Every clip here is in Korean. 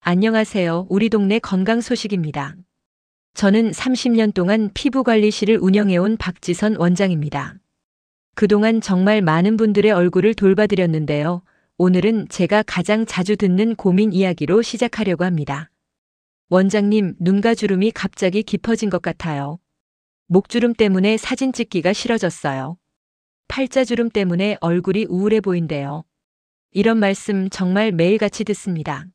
안녕하세요. 우리 동네 건강 소식입니다. 저는 30년 동안 피부관리실을 운영해온 박지선 원장입니다. 그동안 정말 많은 분들의 얼굴을 돌봐드렸는데요. 오늘은 제가 가장 자주 듣는 고민 이야기로 시작하려고 합니다. 원장님, 눈가 주름이 갑자기 깊어진 것 같아요. 목주름 때문에 사진 찍기가 싫어졌어요. 팔자주름 때문에 얼굴이 우울해 보인대요. 이런 말씀 정말 매일같이 듣습니다.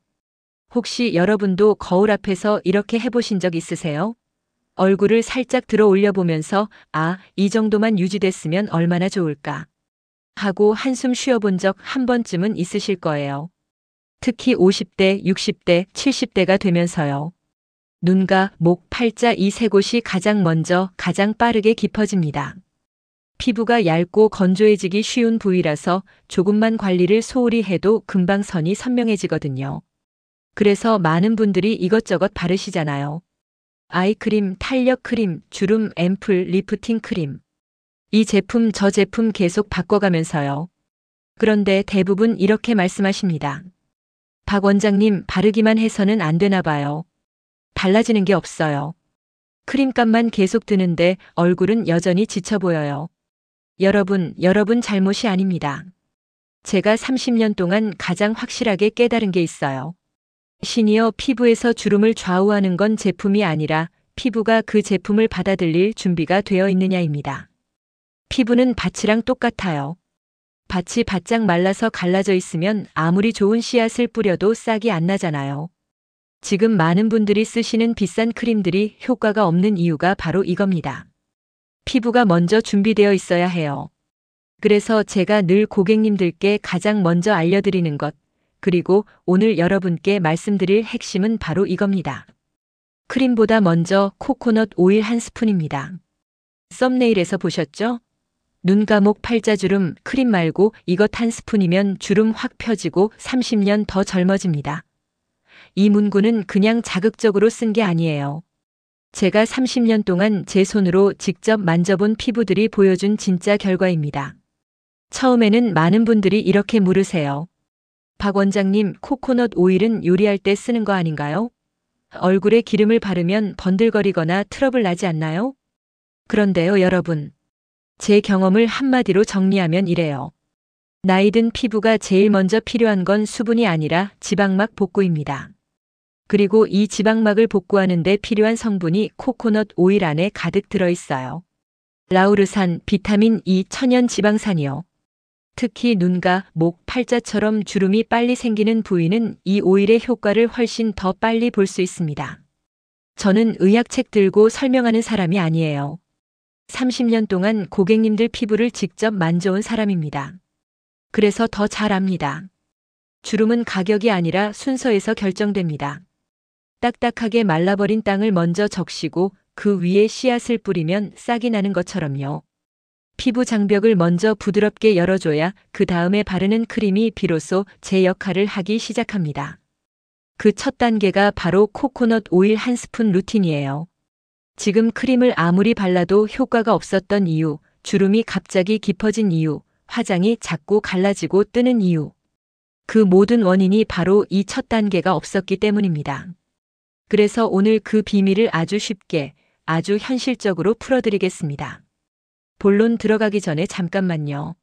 혹시 여러분도 거울 앞에서 이렇게 해보신 적 있으세요? 얼굴을 살짝 들어 올려보면서 이 정도만 유지됐으면 얼마나 좋을까 하고 한숨 쉬어본 적 한 번쯤은 있으실 거예요. 특히 50대, 60대, 70대가 되면서요. 눈가, 목, 팔자 이 세 곳이 가장 먼저 가장 빠르게 깊어집니다. 피부가 얇고 건조해지기 쉬운 부위라서 조금만 관리를 소홀히 해도 금방 선이 선명해지거든요. 그래서 많은 분들이 이것저것 바르시잖아요. 아이크림, 탄력 크림, 주름 앰플, 리프팅 크림. 이 제품 저 제품 계속 바꿔가면서요. 그런데 대부분 이렇게 말씀하십니다. 박 원장님, 바르기만 해서는 안 되나 봐요. 달라지는 게 없어요. 크림값만 계속 드는데 얼굴은 여전히 지쳐 보여요. 여러분 잘못이 아닙니다. 제가 30년 동안 가장 확실하게 깨달은 게 있어요. 시니어 피부에서 주름을 좌우하는 건 제품이 아니라 피부가 그 제품을 받아들일 준비가 되어 있느냐입니다. 피부는 밭이랑 똑같아요. 밭이 바짝 말라서 갈라져 있으면 아무리 좋은 씨앗을 뿌려도 싹이 안 나잖아요. 지금 많은 분들이 쓰시는 비싼 크림들이 효과가 없는 이유가 바로 이겁니다. 피부가 먼저 준비되어 있어야 해요. 그래서 제가 늘 고객님들께 가장 먼저 알려드리는 것, 그리고 오늘 여러분께 말씀드릴 핵심은 바로 이겁니다. 크림보다 먼저 코코넛 오일 한 스푼입니다. 썸네일에서 보셨죠? 눈가, 목, 팔자주름, 크림 말고 이것 한 스푼이면 주름 확 펴지고 30년 더 젊어집니다. 이 문구는 그냥 자극적으로 쓴 게 아니에요. 제가 30년 동안 제 손으로 직접 만져본 피부들이 보여준 진짜 결과입니다. 처음에는 많은 분들이 이렇게 물으세요. 박 원장님, 코코넛 오일은 요리할 때 쓰는 거 아닌가요? 얼굴에 기름을 바르면 번들거리거나 트러블 나지 않나요? 그런데요, 여러분. 제 경험을 한마디로 정리하면 이래요. 나이든 피부가 제일 먼저 필요한 건 수분이 아니라 지방막 복구입니다. 그리고 이 지방막을 복구하는 데 필요한 성분이 코코넛 오일 안에 가득 들어있어요. 라우르산, 비타민 E, 천연 지방산이요. 특히 눈가, 목, 팔자처럼 주름이 빨리 생기는 부위는 이 오일의 효과를 훨씬 더 빨리 볼 수 있습니다. 저는 의학책 들고 설명하는 사람이 아니에요. 30년 동안 고객님들 피부를 직접 만져온 사람입니다. 그래서 더 잘 압니다. 주름은 가격이 아니라 순서에서 결정됩니다. 딱딱하게 말라버린 땅을 먼저 적시고 그 위에 씨앗을 뿌리면 싹이 나는 것처럼요. 피부 장벽을 먼저 부드럽게 열어줘야 그 다음에 바르는 크림이 비로소 제 역할을 하기 시작합니다. 그 첫 단계가 바로 코코넛 오일 한 스푼 루틴이에요. 지금 크림을 아무리 발라도 효과가 없었던 이유, 주름이 갑자기 깊어진 이유, 화장이 자꾸 갈라지고 뜨는 이유. 그 모든 원인이 바로 이 첫 단계가 없었기 때문입니다. 그래서 오늘 그 비밀을 아주 쉽게, 아주 현실적으로 풀어드리겠습니다. 본론 들어가기 전에 잠깐만요.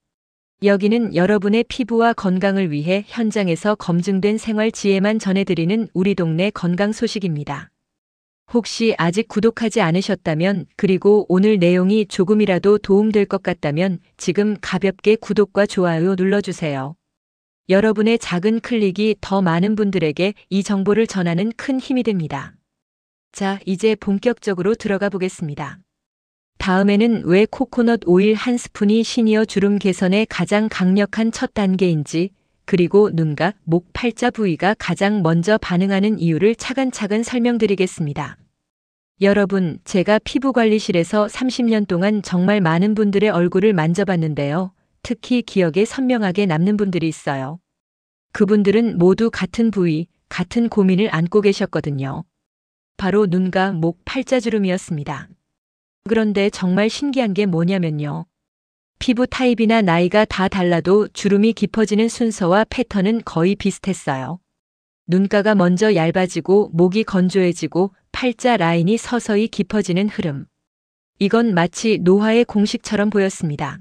여기는 여러분의 피부와 건강을 위해 현장에서 검증된 생활 지혜만 전해드리는 우리 동네 건강 소식입니다. 혹시 아직 구독하지 않으셨다면, 그리고 오늘 내용이 조금이라도 도움될 것 같다면 지금 가볍게 구독과 좋아요 눌러주세요. 여러분의 작은 클릭이 더 많은 분들에게 이 정보를 전하는 큰 힘이 됩니다. 자, 이제 본격적으로 들어가 보겠습니다. 다음에는 왜 코코넛 오일 한 스푼이 시니어 주름 개선의 가장 강력한 첫 단계인지, 그리고 눈가, 목, 팔자 부위가 가장 먼저 반응하는 이유를 차근차근 설명드리겠습니다. 여러분, 제가 피부관리실에서 30년 동안 정말 많은 분들의 얼굴을 만져봤는데요. 특히 기억에 선명하게 남는 분들이 있어요. 그분들은 모두 같은 부위, 같은 고민을 안고 계셨거든요. 바로 눈가, 목, 팔자주름이었습니다. 그런데 정말 신기한 게 뭐냐면요. 피부 타입이나 나이가 다 달라도 주름이 깊어지는 순서와 패턴은 거의 비슷했어요. 눈가가 먼저 얇아지고 목이 건조해지고 팔자 라인이 서서히 깊어지는 흐름. 이건 마치 노화의 공식처럼 보였습니다.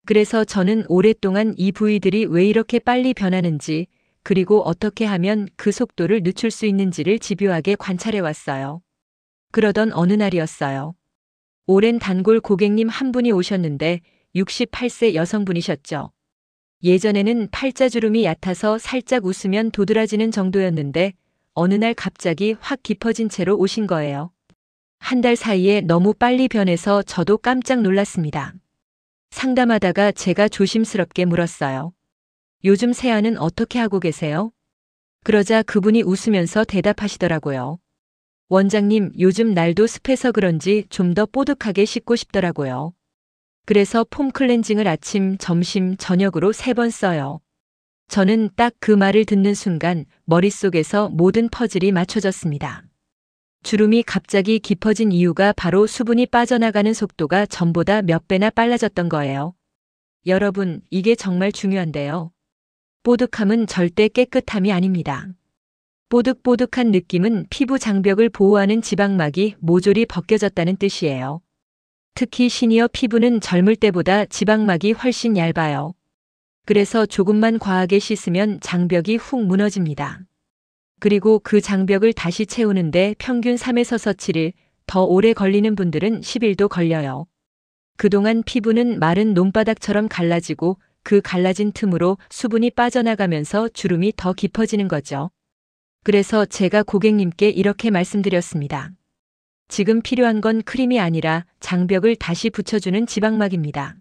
그래서 저는 오랫동안 이 부위들이 왜 이렇게 빨리 변하는지, 그리고 어떻게 하면 그 속도를 늦출 수 있는지를 집요하게 관찰해 왔어요. 그러던 어느 날이었어요. 오랜 단골 고객님 한 분이 오셨는데 68세 여성분이셨죠. 예전에는 팔자주름이 얕아서 살짝 웃으면 도드라지는 정도였는데 어느 날 갑자기 확 깊어진 채로 오신 거예요. 한 달 사이에 너무 빨리 변해서 저도 깜짝 놀랐습니다. 상담하다가 제가 조심스럽게 물었어요. 요즘 세안은 어떻게 하고 계세요? 그러자 그분이 웃으면서 대답하시더라고요. 원장님, 요즘 날도 습해서 그런지 좀 더 뽀득하게 씻고 싶더라고요. 그래서 폼 클렌징을 아침, 점심, 저녁으로 3번 써요. 저는 딱 그 말을 듣는 순간 머릿속에서 모든 퍼즐이 맞춰졌습니다. 주름이 갑자기 깊어진 이유가 바로 수분이 빠져나가는 속도가 전보다 몇 배나 빨라졌던 거예요. 여러분, 이게 정말 중요한데요. 뽀득함은 절대 깨끗함이 아닙니다. 뽀득뽀득한 느낌은 피부 장벽을 보호하는 지방막이 모조리 벗겨졌다는 뜻이에요. 특히 시니어 피부는 젊을 때보다 지방막이 훨씬 얇아요. 그래서 조금만 과하게 씻으면 장벽이 훅 무너집니다. 그리고 그 장벽을 다시 채우는데 평균 3에서 7일, 더 오래 걸리는 분들은 10일도 걸려요. 그동안 피부는 마른 논바닥처럼 갈라지고 그 갈라진 틈으로 수분이 빠져나가면서 주름이 더 깊어지는 거죠. 그래서 제가 고객님께 이렇게 말씀드렸습니다. 지금 필요한 건 크림이 아니라 장벽을 다시 붙여주는 지방막입니다.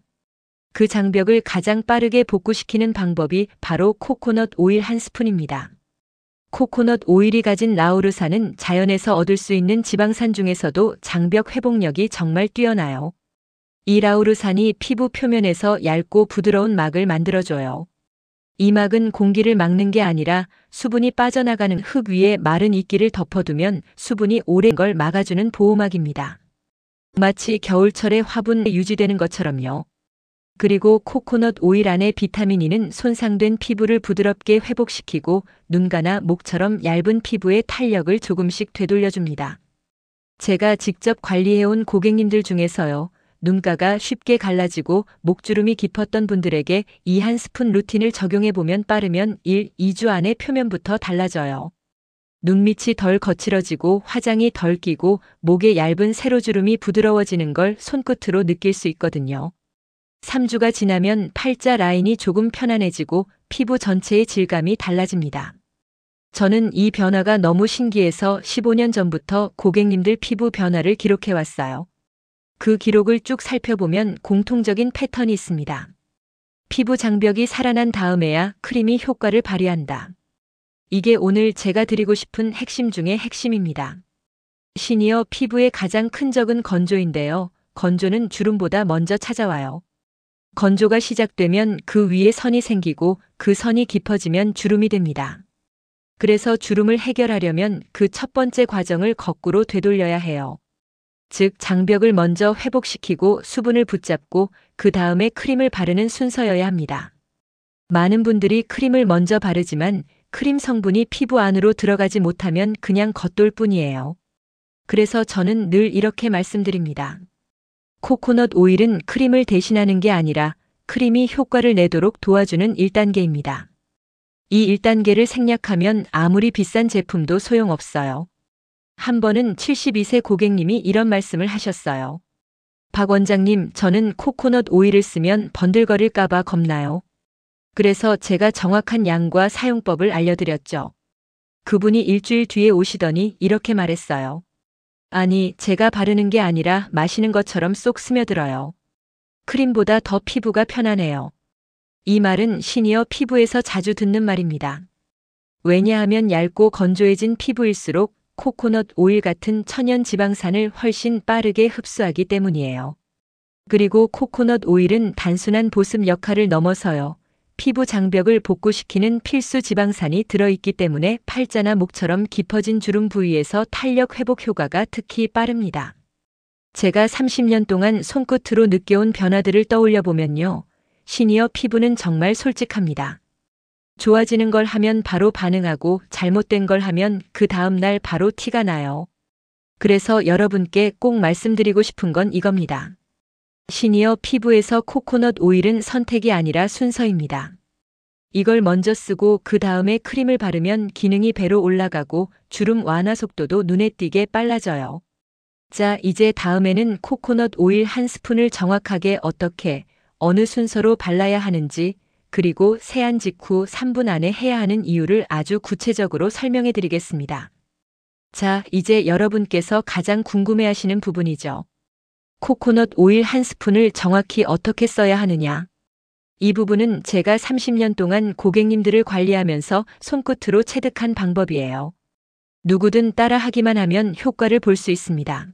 그 장벽을 가장 빠르게 복구시키는 방법이 바로 코코넛 오일 1스푼입니다. 코코넛 오일이 가진 라우르산은 자연에서 얻을 수 있는 지방산 중에서도 장벽 회복력이 정말 뛰어나요. 이 라우르산이 피부 표면에서 얇고 부드러운 막을 만들어줘요. 이 막은 공기를 막는 게 아니라 수분이 빠져나가는 흙 위에 마른 이끼를 덮어두면 수분이 오랜 걸 막아주는 보호막입니다. 마치 겨울철에 화분에 유지되는 것처럼요. 그리고 코코넛 오일 안의 비타민 E는 손상된 피부를 부드럽게 회복시키고 눈가나 목처럼 얇은 피부의 탄력을 조금씩 되돌려줍니다. 제가 직접 관리해온 고객님들 중에서요. 눈가가 쉽게 갈라지고 목주름이 깊었던 분들에게 이 1스푼 루틴을 적용해보면 빠르면 1, 2주 안에 표면부터 달라져요. 눈밑이 덜 거칠어지고 화장이 덜 끼고 목에 얇은 세로주름이 부드러워지는 걸 손끝으로 느낄 수 있거든요. 3주가 지나면 팔자 라인이 조금 편안해지고 피부 전체의 질감이 달라집니다. 저는 이 변화가 너무 신기해서 15년 전부터 고객님들 피부 변화를 기록해왔어요. 그 기록을 쭉 살펴보면 공통적인 패턴이 있습니다. 피부 장벽이 살아난 다음에야 크림이 효과를 발휘한다. 이게 오늘 제가 드리고 싶은 핵심 중의 핵심입니다. 시니어 피부의 가장 큰 적은 건조인데요. 건조는 주름보다 먼저 찾아와요. 건조가 시작되면 그 위에 선이 생기고 그 선이 깊어지면 주름이 됩니다. 그래서 주름을 해결하려면 그 첫 번째 과정을 거꾸로 되돌려야 해요. 즉 장벽을 먼저 회복시키고 수분을 붙잡고 그 다음에 크림을 바르는 순서여야 합니다. 많은 분들이 크림을 먼저 바르지만 크림 성분이 피부 안으로 들어가지 못하면 그냥 겉돌 뿐이에요. 그래서 저는 늘 이렇게 말씀드립니다. 코코넛 오일은 크림을 대신하는 게 아니라 크림이 효과를 내도록 도와주는 1단계입니다. 이 1단계를 생략하면 아무리 비싼 제품도 소용없어요. 한 번은 72세 고객님이 이런 말씀을 하셨어요. 박 원장님, 저는 코코넛 오일을 쓰면 번들거릴까봐 겁나요. 그래서 제가 정확한 양과 사용법을 알려드렸죠. 그분이 일주일 뒤에 오시더니 이렇게 말했어요. 아니, 제가 바르는 게 아니라 마시는 것처럼 쏙 스며들어요. 크림보다 더 피부가 편하네요. 이 말은 시니어 피부에서 자주 듣는 말입니다. 왜냐하면 얇고 건조해진 피부일수록 코코넛 오일 같은 천연 지방산을 훨씬 빠르게 흡수하기 때문이에요. 그리고 코코넛 오일은 단순한 보습 역할을 넘어서요. 피부 장벽을 복구시키는 필수 지방산이 들어있기 때문에 팔자나 목처럼 깊어진 주름 부위에서 탄력 회복 효과가 특히 빠릅니다. 제가 30년 동안 손끝으로 느껴온 변화들을 떠올려 보면요. 시니어 피부는 정말 솔직합니다. 좋아지는 걸 하면 바로 반응하고 잘못된 걸 하면 그 다음날 바로 티가 나요. 그래서 여러분께 꼭 말씀드리고 싶은 건 이겁니다. 시니어 피부에서 코코넛 오일은 선택이 아니라 순서입니다. 이걸 먼저 쓰고 그 다음에 크림을 바르면 기능이 배로 올라가고 주름 완화 속도도 눈에 띄게 빨라져요. 자, 이제 다음에는 코코넛 오일 한 스푼을 정확하게 어떻게, 어느 순서로 발라야 하는지, 그리고 세안 직후 3분 안에 해야 하는 이유를 아주 구체적으로 설명해 드리겠습니다. 자, 이제 여러분께서 가장 궁금해하시는 부분이죠. 코코넛 오일 한 스푼을 정확히 어떻게 써야 하느냐? 이 부분은 제가 30년 동안 고객님들을 관리하면서 손끝으로 체득한 방법이에요. 누구든 따라하기만 하면 효과를 볼 수 있습니다.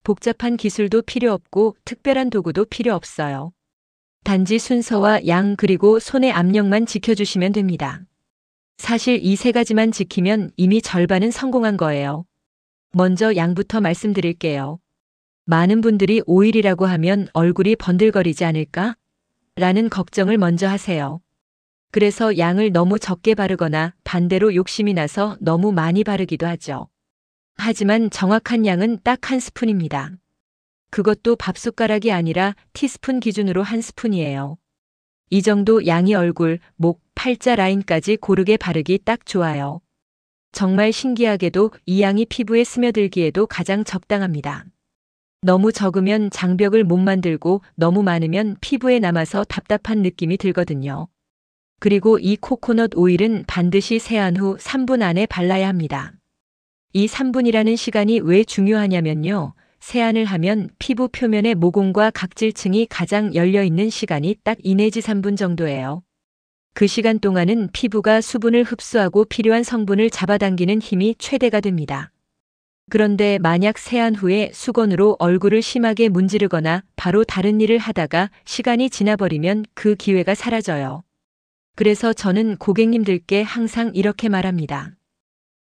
복잡한 기술도 필요 없고 특별한 도구도 필요 없어요. 단지 순서와 양 그리고 손의 압력만 지켜주시면 됩니다. 사실 이 세 가지만 지키면 이미 절반은 성공한 거예요. 먼저 양부터 말씀드릴게요. 많은 분들이 오일이라고 하면 얼굴이 번들거리지 않을까? 라는 걱정을 먼저 하세요. 그래서 양을 너무 적게 바르거나 반대로 욕심이 나서 너무 많이 바르기도 하죠. 하지만 정확한 양은 딱 한 스푼입니다. 그것도 밥숟가락이 아니라 티스푼 기준으로 한 스푼이에요. 이 정도 양이 얼굴, 목, 팔자 라인까지 고르게 바르기 딱 좋아요. 정말 신기하게도 이 양이 피부에 스며들기에도 가장 적당합니다. 너무 적으면 장벽을 못 만들고 너무 많으면 피부에 남아서 답답한 느낌이 들거든요. 그리고 이 코코넛 오일은 반드시 세안 후 3분 안에 발라야 합니다. 이 3분이라는 시간이 왜 중요하냐면요. 세안을 하면 피부 표면의 모공과 각질층이 가장 열려있는 시간이 딱 2 내지 3분 정도예요. 그 시간 동안은 피부가 수분을 흡수하고 필요한 성분을 잡아당기는 힘이 최대가 됩니다. 그런데 만약 세안 후에 수건으로 얼굴을 심하게 문지르거나 바로 다른 일을 하다가 시간이 지나버리면 그 기회가 사라져요. 그래서 저는 고객님들께 항상 이렇게 말합니다.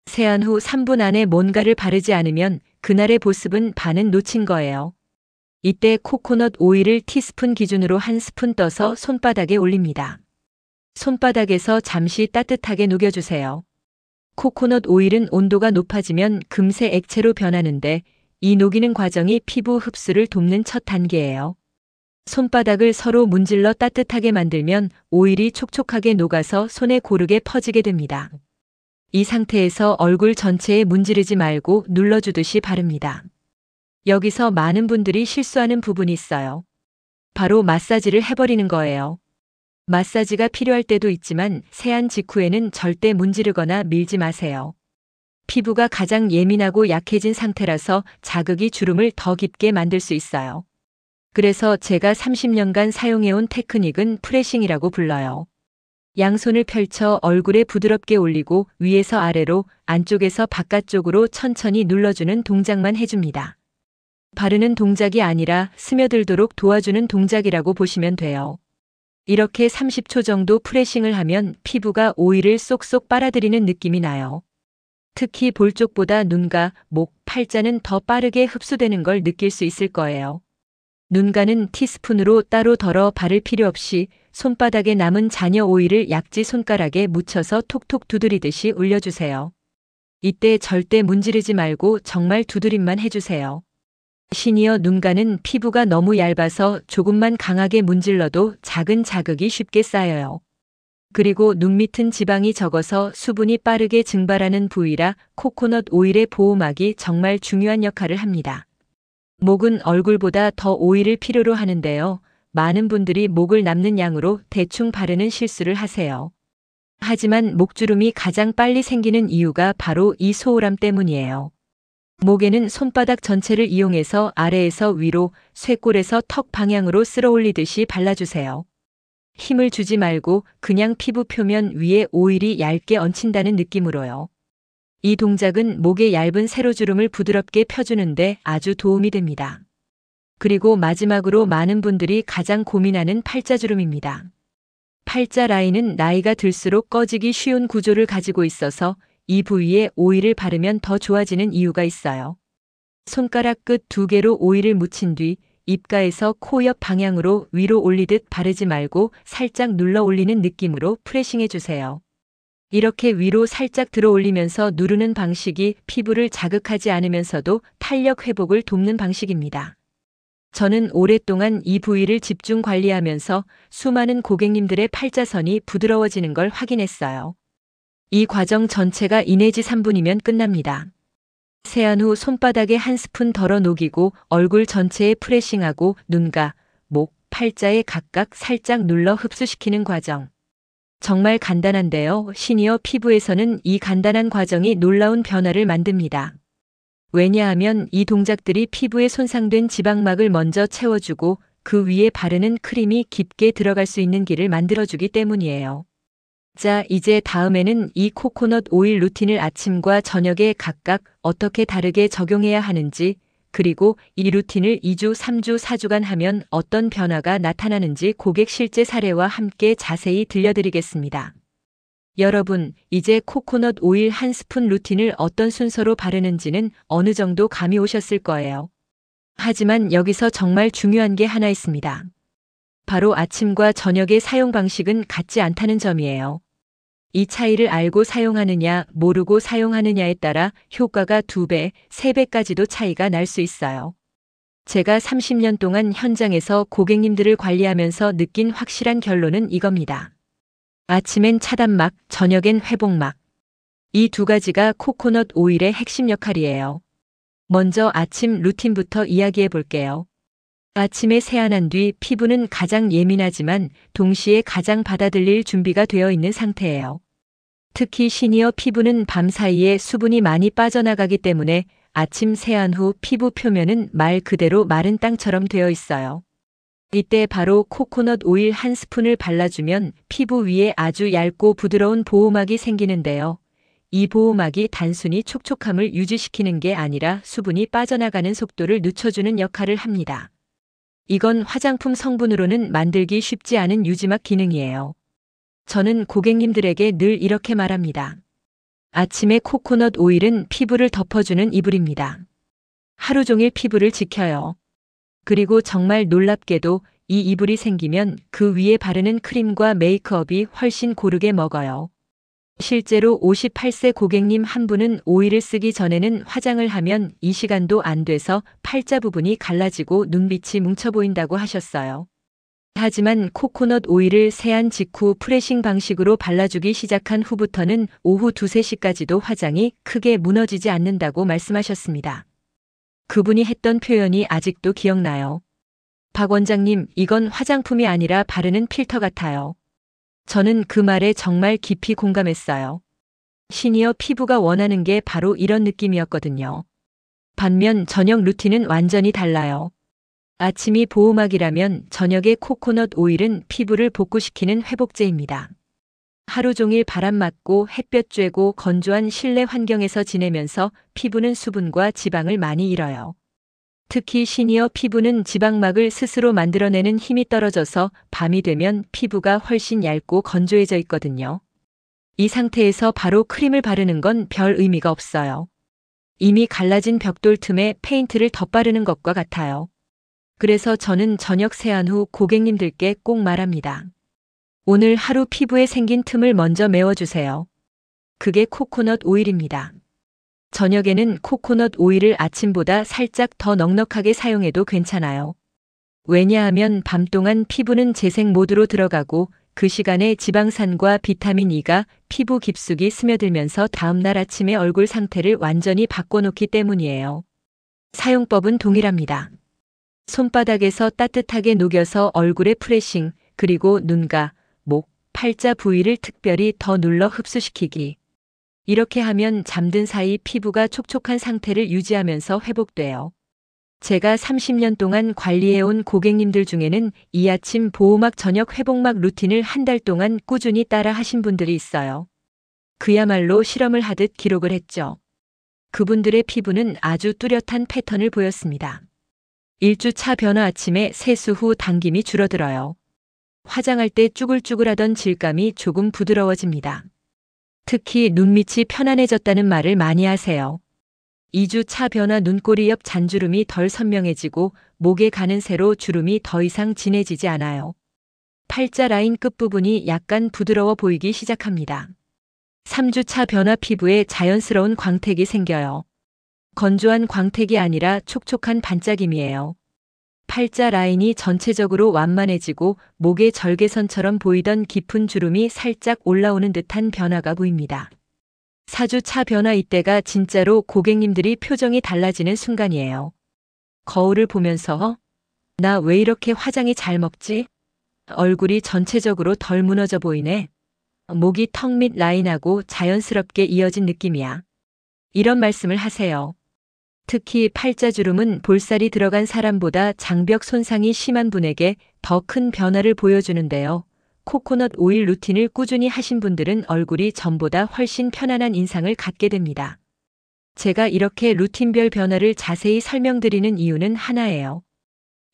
세안 후 3분 안에 뭔가를 바르지 않으면 그날의 보습은 반은 놓친 거예요. 이때 코코넛 오일을 티스푼 기준으로 한 스푼 떠서 손바닥에 올립니다. 손바닥에서 잠시 따뜻하게 녹여주세요. 코코넛 오일은 온도가 높아지면 금세 액체로 변하는데 이 녹이는 과정이 피부 흡수를 돕는 첫 단계예요. 손바닥을 서로 문질러 따뜻하게 만들면 오일이 촉촉하게 녹아서 손에 고르게 퍼지게 됩니다. 이 상태에서 얼굴 전체에 문지르지 말고 눌러주듯이 바릅니다. 여기서 많은 분들이 실수하는 부분이 있어요. 바로 마사지를 해버리는 거예요. 마사지가 필요할 때도 있지만 세안 직후에는 절대 문지르거나 밀지 마세요. 피부가 가장 예민하고 약해진 상태라서 자극이 주름을 더 깊게 만들 수 있어요. 그래서 제가 30년간 사용해온 테크닉은 프레싱이라고 불러요. 양손을 펼쳐 얼굴에 부드럽게 올리고 위에서 아래로, 안쪽에서 바깥쪽으로 천천히 눌러주는 동작만 해줍니다. 바르는 동작이 아니라 스며들도록 도와주는 동작이라고 보시면 돼요. 이렇게 30초 정도 프레싱을 하면 피부가 오일을 쏙쏙 빨아들이는 느낌이 나요. 특히 볼 쪽보다 눈가, 목, 팔자는 더 빠르게 흡수되는 걸 느낄 수 있을 거예요. 눈가는 티스푼으로 따로 덜어 바를 필요 없이 손바닥에 남은 잔여 오일을 약지 손가락에 묻혀서 톡톡 두드리듯이 올려주세요. 이때 절대 문지르지 말고 정말 두드림만 해주세요. 시니어 눈가는 피부가 너무 얇아서 조금만 강하게 문질러도 작은 자극이 쉽게 쌓여요. 그리고 눈 밑은 지방이 적어서 수분이 빠르게 증발하는 부위라 코코넛 오일의 보호막이 정말 중요한 역할을 합니다. 목은 얼굴보다 더 오일을 필요로 하는데요. 많은 분들이 목을 남는 양으로 대충 바르는 실수를 하세요. 하지만 목주름이 가장 빨리 생기는 이유가 바로 이 소홀함 때문이에요. 목에는 손바닥 전체를 이용해서 아래에서 위로, 쇄골에서 턱 방향으로 쓸어 올리듯이 발라주세요. 힘을 주지 말고 그냥 피부 표면 위에 오일이 얇게 얹힌다는 느낌으로요. 이 동작은 목의 얇은 세로주름을 부드럽게 펴주는데 아주 도움이 됩니다. 그리고 마지막으로 많은 분들이 가장 고민하는 팔자주름입니다. 팔자 라인은 나이가 들수록 꺼지기 쉬운 구조를 가지고 있어서 이 부위에 오일을 바르면 더 좋아지는 이유가 있어요. 손가락 끝 2개로 오일을 묻힌 뒤 입가에서 코 옆 방향으로 위로 올리듯 바르지 말고 살짝 눌러 올리는 느낌으로 프레싱해 주세요. 이렇게 위로 살짝 들어 올리면서 누르는 방식이 피부를 자극하지 않으면서도 탄력 회복을 돕는 방식입니다. 저는 오랫동안 이 부위를 집중 관리하면서 수많은 고객님들의 팔자선이 부드러워지는 걸 확인했어요. 이 과정 전체가 2 내지 3분이면 끝납니다. 세안 후 손바닥에 한 스푼 덜어 녹이고 얼굴 전체에 프레싱하고 눈가, 목, 팔자에 각각 살짝 눌러 흡수시키는 과정. 정말 간단한데요. 시니어 피부에서는 이 간단한 과정이 놀라운 변화를 만듭니다. 왜냐하면 이 동작들이 피부에 손상된 지방막을 먼저 채워주고 그 위에 바르는 크림이 깊게 들어갈 수 있는 길을 만들어주기 때문이에요. 자, 이제 다음에는 이 코코넛 오일 루틴을 아침과 저녁에 각각 어떻게 다르게 적용해야 하는지, 그리고 이 루틴을 2주, 3주, 4주간 하면 어떤 변화가 나타나는지 고객 실제 사례와 함께 자세히 들려드리겠습니다. 여러분, 이제 코코넛 오일 한 스푼 루틴을 어떤 순서로 바르는지는 어느 정도 감이 오셨을 거예요. 하지만 여기서 정말 중요한 게 하나 있습니다. 바로 아침과 저녁의 사용 방식은 같지 않다는 점이에요. 이 차이를 알고 사용하느냐, 모르고 사용하느냐에 따라 효과가 2배, 3배까지도 차이가 날 수 있어요. 제가 30년 동안 현장에서 고객님들을 관리하면서 느낀 확실한 결론은 이겁니다. 아침엔 차단막, 저녁엔 회복막. 이 2가지가 코코넛 오일의 핵심 역할이에요. 먼저 아침 루틴부터 이야기해 볼게요. 아침에 세안한 뒤 피부는 가장 예민하지만 동시에 가장 받아들일 준비가 되어 있는 상태예요. 특히 시니어 피부는 밤 사이에 수분이 많이 빠져나가기 때문에 아침 세안 후 피부 표면은 말 그대로 마른 땅처럼 되어 있어요. 이때 바로 코코넛 오일 한 스푼을 발라주면 피부 위에 아주 얇고 부드러운 보호막이 생기는데요. 이 보호막이 단순히 촉촉함을 유지시키는 게 아니라 수분이 빠져나가는 속도를 늦춰주는 역할을 합니다. 이건 화장품 성분으로는 만들기 쉽지 않은 유지막 기능이에요. 저는 고객님들에게 늘 이렇게 말합니다. 아침에 코코넛 오일은 피부를 덮어주는 이불입니다. 하루 종일 피부를 지켜요. 그리고 정말 놀랍게도 이 이불이 생기면 그 위에 바르는 크림과 메이크업이 훨씬 고르게 먹어요. 실제로 58세 고객님 한 분은 오일을 쓰기 전에는 화장을 하면 이 시간도 안 돼서 팔자 부분이 갈라지고 눈빛이 뭉쳐 보인다고 하셨어요. 하지만 코코넛 오일을 세안 직후 프레싱 방식으로 발라주기 시작한 후부터는 오후 2, 3시까지도 화장이 크게 무너지지 않는다고 말씀하셨습니다. 그분이 했던 표현이 아직도 기억나요. 박 원장님, 이건 화장품이 아니라 바르는 필터 같아요. 저는 그 말에 정말 깊이 공감했어요. 시니어 피부가 원하는 게 바로 이런 느낌이었거든요. 반면 저녁 루틴은 완전히 달라요. 아침이 보호막이라면 저녁의 코코넛 오일은 피부를 복구시키는 회복제입니다. 하루 종일 바람 맞고 햇볕 쬐고 건조한 실내 환경에서 지내면서 피부는 수분과 지방을 많이 잃어요. 특히 시니어 피부는 지방막을 스스로 만들어내는 힘이 떨어져서 밤이 되면 피부가 훨씬 얇고 건조해져 있거든요. 이 상태에서 바로 크림을 바르는 건 별 의미가 없어요. 이미 갈라진 벽돌 틈에 페인트를 덧바르는 것과 같아요. 그래서 저는 저녁 세안 후 고객님들께 꼭 말합니다. 오늘 하루 피부에 생긴 틈을 먼저 메워주세요. 그게 코코넛 오일입니다. 저녁에는 코코넛 오일을 아침보다 살짝 더 넉넉하게 사용해도 괜찮아요. 왜냐하면 밤 동안 피부는 재생 모드로 들어가고 그 시간에 지방산과 비타민 E가 피부 깊숙이 스며들면서 다음날 아침에 얼굴 상태를 완전히 바꿔놓기 때문이에요. 사용법은 동일합니다. 손바닥에서 따뜻하게 녹여서 얼굴에 프레싱, 그리고 눈가, 목, 팔자 부위를 특별히 더 눌러 흡수시키기. 이렇게 하면 잠든 사이 피부가 촉촉한 상태를 유지하면서 회복돼요. 제가 30년 동안 관리해온 고객님들 중에는 이 아침 보호막 저녁 회복막 루틴을 한 달 동안 꾸준히 따라 하신 분들이 있어요. 그야말로 실험을 하듯 기록을 했죠. 그분들의 피부는 아주 뚜렷한 패턴을 보였습니다. 1주차 변화 아침에 세수 후 당김이 줄어들어요. 화장할 때 쭈글쭈글하던 질감이 조금 부드러워집니다. 특히 눈밑이 편안해졌다는 말을 많이 하세요. 2주차 변화 눈꼬리 옆 잔주름이 덜 선명해지고 목에 가는 새로 주름이 더 이상 진해지지 않아요. 팔자 라인 끝부분이 약간 부드러워 보이기 시작합니다. 3주차 변화 피부에 자연스러운 광택이 생겨요. 건조한 광택이 아니라 촉촉한 반짝임이에요. 팔자 라인이 전체적으로 완만해지고 목의 절개선처럼 보이던 깊은 주름이 살짝 올라오는 듯한 변화가 보입니다. 4주차 변화 이때가 진짜로 고객님들이 표정이 달라지는 순간이에요. 거울을 보면서 나 왜 이렇게 화장이 잘 먹지? 얼굴이 전체적으로 덜 무너져 보이네. 목이 턱 밑 라인하고 자연스럽게 이어진 느낌이야. 이런 말씀을 하세요. 특히 팔자주름은 볼살이 들어간 사람보다 장벽 손상이 심한 분에게 더 큰 변화를 보여주는데요. 코코넛 오일 루틴을 꾸준히 하신 분들은 얼굴이 전보다 훨씬 편안한 인상을 갖게 됩니다. 제가 이렇게 루틴별 변화를 자세히 설명드리는 이유는 하나예요.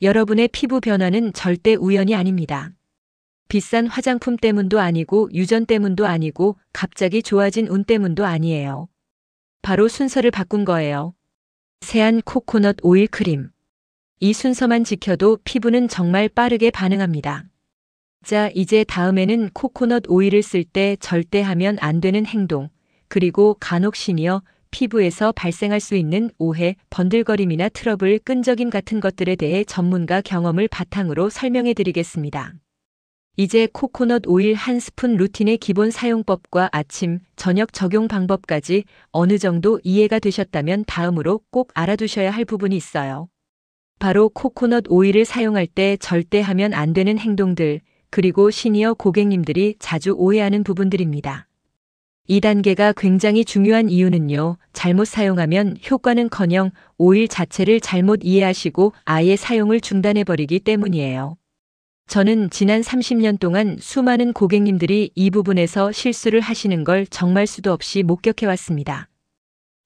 여러분의 피부 변화는 절대 우연이 아닙니다. 비싼 화장품 때문도 아니고 유전 때문도 아니고 갑자기 좋아진 운 때문도 아니에요. 바로 순서를 바꾼 거예요. 세안 코코넛 오일 크림. 이 순서만 지켜도 피부는 정말 빠르게 반응합니다. 자, 이제 다음에는 코코넛 오일을 쓸 때 절대 하면 안 되는 행동, 그리고 간혹 시니어 피부에서 발생할 수 있는 오해, 번들거림이나 트러블, 끈적임 같은 것들에 대해 전문가 경험을 바탕으로 설명해 드리겠습니다. 이제 코코넛 오일 한 스푼 루틴의 기본 사용법과 아침, 저녁 적용 방법까지 어느 정도 이해가 되셨다면 다음으로 꼭 알아두셔야 할 부분이 있어요. 바로 코코넛 오일을 사용할 때 절대 하면 안 되는 행동들, 그리고 시니어 고객님들이 자주 오해하는 부분들입니다. 이 단계가 굉장히 중요한 이유는요, 잘못 사용하면 효과는커녕 오일 자체를 잘못 이해하시고 아예 사용을 중단해버리기 때문이에요. 저는 지난 30년 동안 수많은 고객님들이 이 부분에서 실수를 하시는 걸 정말 수도 없이 목격해왔습니다.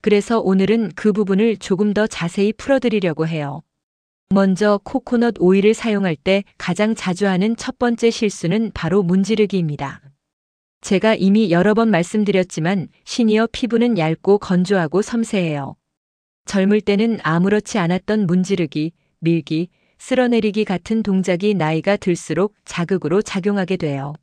그래서 오늘은 그 부분을 조금 더 자세히 풀어드리려고 해요. 먼저 코코넛 오일을 사용할 때 가장 자주 하는 첫 번째 실수는 바로 문지르기입니다. 제가 이미 여러 번 말씀드렸지만 시니어 피부는 얇고 건조하고 섬세해요. 젊을 때는 아무렇지 않았던 문지르기, 밀기, 쓸어내리기 같은 동작이 나이가 들수록 자극으로 작용하게 돼요.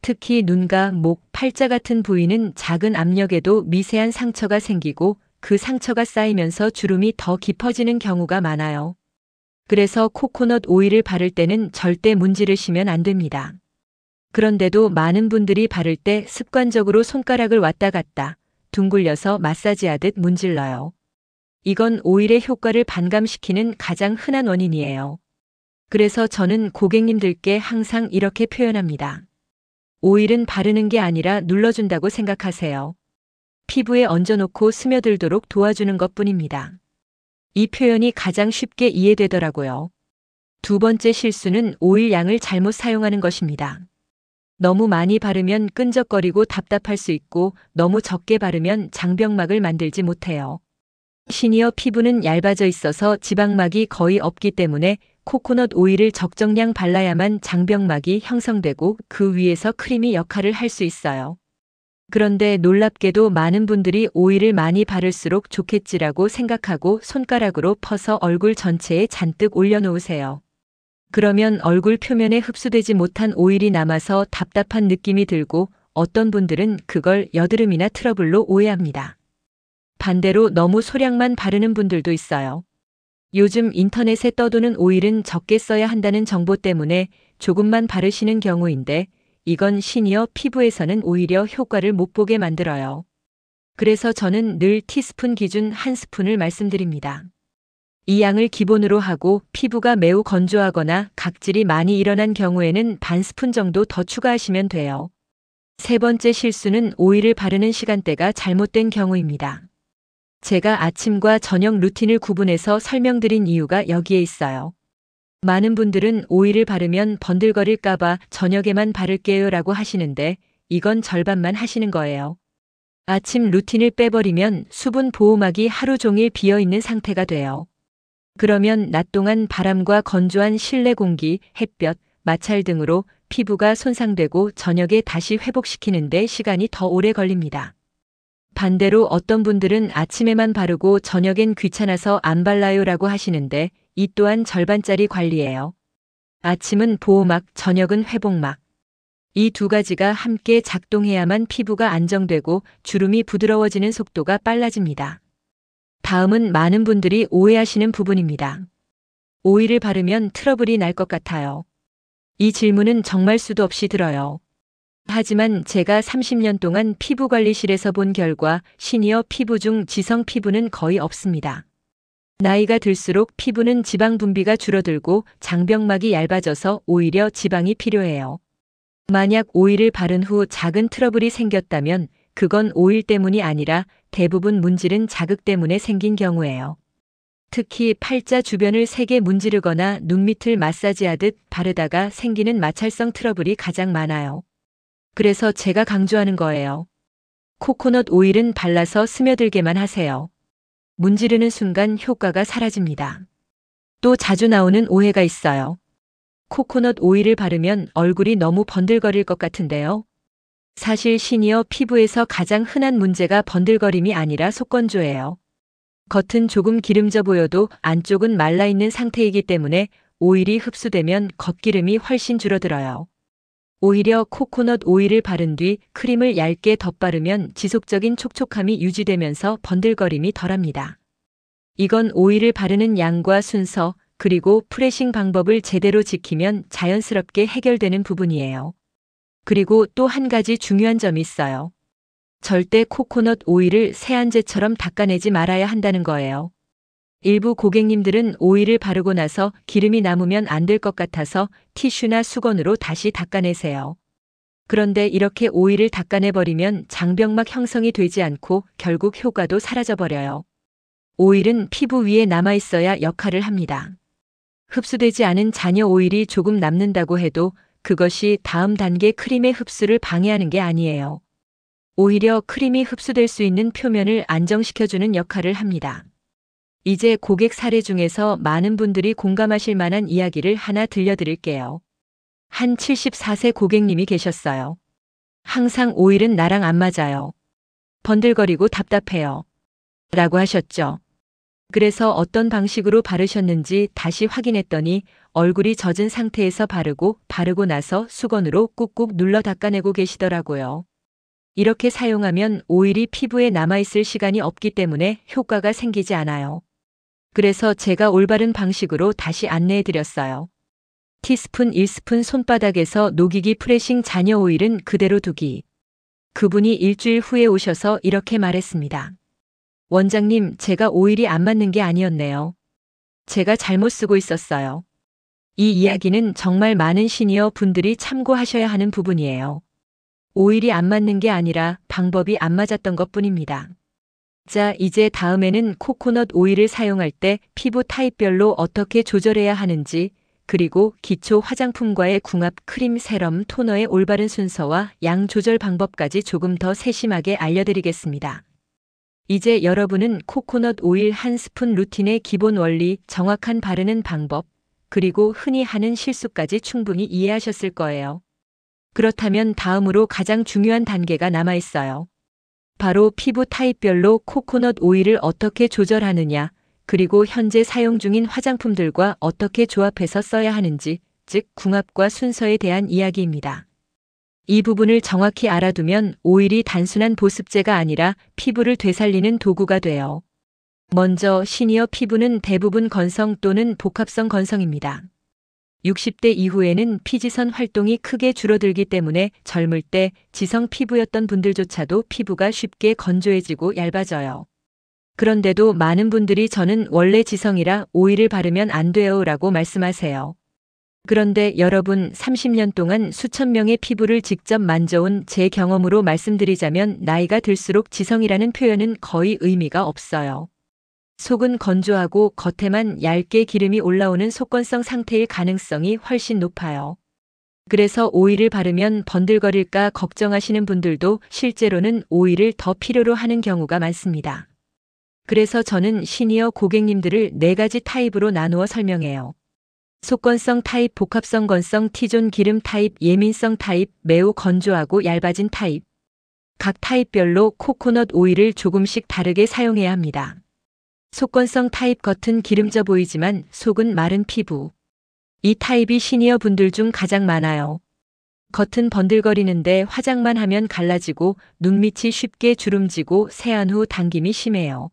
특히 눈과 목, 팔자 같은 부위는 작은 압력에도 미세한 상처가 생기고 그 상처가 쌓이면서 주름이 더 깊어지는 경우가 많아요. 그래서 코코넛 오일을 바를 때는 절대 문지르시면 안 됩니다. 그런데도 많은 분들이 바를 때 습관적으로 손가락을 왔다 갔다 둥글려서 마사지하듯 문질러요. 이건 오일의 효과를 반감시키는 가장 흔한 원인이에요. 그래서 저는 고객님들께 항상 이렇게 표현합니다. 오일은 바르는 게 아니라 눌러준다고 생각하세요. 피부에 얹어놓고 스며들도록 도와주는 것뿐입니다. 이 표현이 가장 쉽게 이해되더라고요. 두 번째 실수는 오일 양을 잘못 사용하는 것입니다. 너무 많이 바르면 끈적거리고 답답할 수 있고 너무 적게 바르면 장벽막을 만들지 못해요. 시니어 피부는 얇아져 있어서 지방막이 거의 없기 때문에 코코넛 오일을 적정량 발라야만 장벽막이 형성되고 그 위에서 크림이 역할을 할 수 있어요. 그런데 놀랍게도 많은 분들이 오일을 많이 바를수록 좋겠지라고 생각하고 손가락으로 퍼서 얼굴 전체에 잔뜩 올려놓으세요. 그러면 얼굴 표면에 흡수되지 못한 오일이 남아서 답답한 느낌이 들고 어떤 분들은 그걸 여드름이나 트러블로 오해합니다. 반대로 너무 소량만 바르는 분들도 있어요. 요즘 인터넷에 떠도는 오일은 적게 써야 한다는 정보 때문에 조금만 바르시는 경우인데 이건 시니어 피부에서는 오히려 효과를 못 보게 만들어요. 그래서 저는 늘 티스푼 기준 한 스푼을 말씀드립니다. 이 양을 기본으로 하고 피부가 매우 건조하거나 각질이 많이 일어난 경우에는 반 스푼 정도 더 추가하시면 돼요. 세 번째 실수는 오일을 바르는 시간대가 잘못된 경우입니다. 제가 아침과 저녁 루틴을 구분해서 설명드린 이유가 여기에 있어요. 많은 분들은 오일을 바르면 번들거릴까봐 저녁에만 바를게요 라고 하시는데 이건 절반만 하시는 거예요. 아침 루틴을 빼버리면 수분 보호막이 하루 종일 비어있는 상태가 돼요. 그러면 낮 동안 바람과 건조한 실내 공기, 햇볕, 마찰 등으로 피부가 손상되고 저녁에 다시 회복시키는데 시간이 더 오래 걸립니다. 반대로 어떤 분들은 아침에만 바르고 저녁엔 귀찮아서 안 발라요 라고 하시는데 이 또한 절반짜리 관리예요. 아침은 보호막, 저녁은 회복막. 이 두 가지가 함께 작동해야만 피부가 안정되고 주름이 부드러워지는 속도가 빨라집니다. 다음은 많은 분들이 오해하시는 부분입니다. 오일을 바르면 트러블이 날 것 같아요. 이 질문은 정말 수도 없이 들어요. 하지만 제가 30년 동안 피부관리실에서 본 결과 시니어 피부 중 지성 피부는 거의 없습니다. 나이가 들수록 피부는 지방 분비가 줄어들고 장벽막이 얇아져서 오히려 지방이 필요해요. 만약 오일을 바른 후 작은 트러블이 생겼다면 그건 오일 때문이 아니라 대부분 문지른 자극 때문에 생긴 경우예요. 특히 팔자 주변을 세게 문지르거나 눈밑을 마사지하듯 바르다가 생기는 마찰성 트러블이 가장 많아요. 그래서 제가 강조하는 거예요. 코코넛 오일은 발라서 스며들게만 하세요. 문지르는 순간 효과가 사라집니다. 또 자주 나오는 오해가 있어요. 코코넛 오일을 바르면 얼굴이 너무 번들거릴 것 같은데요. 사실 시니어 피부에서 가장 흔한 문제가 번들거림이 아니라 속건조예요. 겉은 조금 기름져 보여도 안쪽은 말라있는 상태이기 때문에 오일이 흡수되면 겉기름이 훨씬 줄어들어요. 오히려 코코넛 오일을 바른 뒤 크림을 얇게 덧바르면 지속적인 촉촉함이 유지되면서 번들거림이 덜합니다. 이건 오일을 바르는 양과 순서, 그리고 프레싱 방법을 제대로 지키면 자연스럽게 해결되는 부분이에요. 그리고 또 한 가지 중요한 점이 있어요. 절대 코코넛 오일을 세안제처럼 닦아내지 말아야 한다는 거예요. 일부 고객님들은 오일을 바르고 나서 기름이 남으면 안 될 것 같아서 티슈나 수건으로 다시 닦아내세요. 그런데 이렇게 오일을 닦아내버리면 장벽막 형성이 되지 않고 결국 효과도 사라져버려요. 오일은 피부 위에 남아있어야 역할을 합니다. 흡수되지 않은 잔여 오일이 조금 남는다고 해도 그것이 다음 단계 크림의 흡수를 방해하는 게 아니에요. 오히려 크림이 흡수될 수 있는 표면을 안정시켜주는 역할을 합니다. 이제 고객 사례 중에서 많은 분들이 공감하실 만한 이야기를 하나 들려드릴게요. 한 74세 고객님이 계셨어요. 항상 오일은 나랑 안 맞아요. 번들거리고 답답해요. 라고 하셨죠. 그래서 어떤 방식으로 바르셨는지 다시 확인했더니 얼굴이 젖은 상태에서 바르고 나서 수건으로 꾹꾹 눌러 닦아내고 계시더라고요. 이렇게 사용하면 오일이 피부에 남아있을 시간이 없기 때문에 효과가 생기지 않아요. 그래서 제가 올바른 방식으로 다시 안내해드렸어요. 티스푼 1스푼 손바닥에서 녹이기 프레싱 잔여 오일은 그대로 두기. 그분이 일주일 후에 오셔서 이렇게 말했습니다. 원장님, 제가 오일이 안 맞는 게 아니었네요. 제가 잘못 쓰고 있었어요. 이 이야기는 정말 많은 시니어 분들이 참고하셔야 하는 부분이에요. 오일이 안 맞는 게 아니라 방법이 안 맞았던 것뿐입니다. 자, 이제 다음에는 코코넛 오일을 사용할 때 피부 타입별로 어떻게 조절해야 하는지, 그리고 기초 화장품과의 궁합 크림, 세럼, 토너의 올바른 순서와 양 조절 방법까지 조금 더 세심하게 알려드리겠습니다. 이제 여러분은 코코넛 오일 한 스푼 루틴의 기본 원리, 정확한 바르는 방법, 그리고 흔히 하는 실수까지 충분히 이해하셨을 거예요. 그렇다면 다음으로 가장 중요한 단계가 남아있어요. 바로 피부 타입별로 코코넛 오일을 어떻게 조절하느냐, 그리고 현재 사용 중인 화장품들과 어떻게 조합해서 써야 하는지, 즉 궁합과 순서에 대한 이야기입니다. 이 부분을 정확히 알아두면 오일이 단순한 보습제가 아니라 피부를 되살리는 도구가 돼요. 먼저 시니어 피부는 대부분 건성 또는 복합성 건성입니다. 60대 이후에는 피지선 활동이 크게 줄어들기 때문에 젊을 때 지성 피부였던 분들조차도 피부가 쉽게 건조해지고 얇아져요. 그런데도 많은 분들이 저는 원래 지성이라 오일을 바르면 안 돼요 라고 말씀하세요. 그런데 여러분, 30년 동안 수천 명의 피부를 직접 만져온 제 경험으로 말씀드리자면 나이가 들수록 지성이라는 표현은 거의 의미가 없어요. 속은 건조하고 겉에만 얇게 기름이 올라오는 속건성 상태일 가능성이 훨씬 높아요. 그래서 오일을 바르면 번들거릴까 걱정하시는 분들도 실제로는 오일을 더 필요로 하는 경우가 많습니다. 그래서 저는 시니어 고객님들을 4가지 타입으로 나누어 설명해요. 속건성 타입, 복합성 건성, T존 기름 타입, 예민성 타입, 매우 건조하고 얇아진 타입. 각 타입별로 코코넛 오일을 조금씩 다르게 사용해야 합니다. 속건성 타입, 겉은 기름져 보이지만 속은 마른 피부. 이 타입이 시니어 분들 중 가장 많아요. 겉은 번들거리는데 화장만 하면 갈라지고 눈밑이 쉽게 주름지고 세안 후 당김이 심해요.